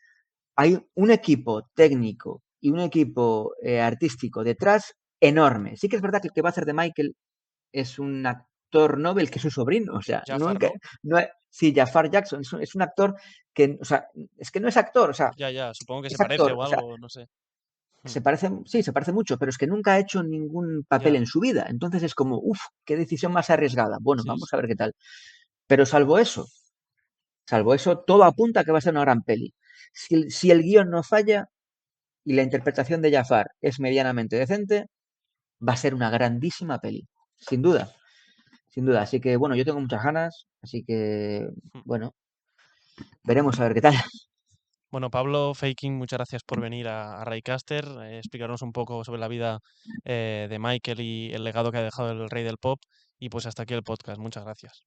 hay un equipo técnico y un equipo artístico detrás enorme. Sí que es verdad que el que va a hacer de Michael es un actor Nobel que es su sobrino, o sea, Jafar, nunca, ¿no? no es, sí, Jafar Jackson es un actor que, o sea, es que no es actor, o sea, Ya, ya, supongo que se es parece actor, o o sea, algo, no sé. Hmm, se parece, sí, se parece mucho, pero es que nunca ha hecho ningún papel ya, en su vida, entonces es como, uff, qué decisión más arriesgada, bueno, sí, vamos sí. a ver qué tal, pero salvo eso, todo apunta a que va a ser una gran peli. Si el guión no falla y la interpretación de Jafar es medianamente decente, va a ser una grandísima peli, sin duda. Sin duda, así que bueno, yo tengo muchas ganas, así que Hmm. bueno, veremos a ver qué tal. Bueno, Pablo Faking, muchas gracias por venir a Raycaster, explicarnos un poco sobre la vida de Michael y el legado que ha dejado el rey del pop. Y pues hasta aquí el podcast. Muchas gracias.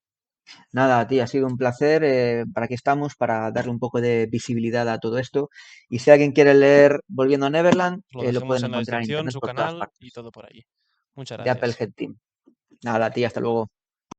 Nada, a ti ha sido un placer, para aquí estamos, para darle un poco de visibilidad a todo esto. Y si alguien quiere leer Volviendo a Neverland, Lo lo dejemos pueden en la encontrar en descripción, internet su por todas canal y partes, todo por ahí. Muchas de gracias. Applehead Team. Nada, a ti, hasta luego.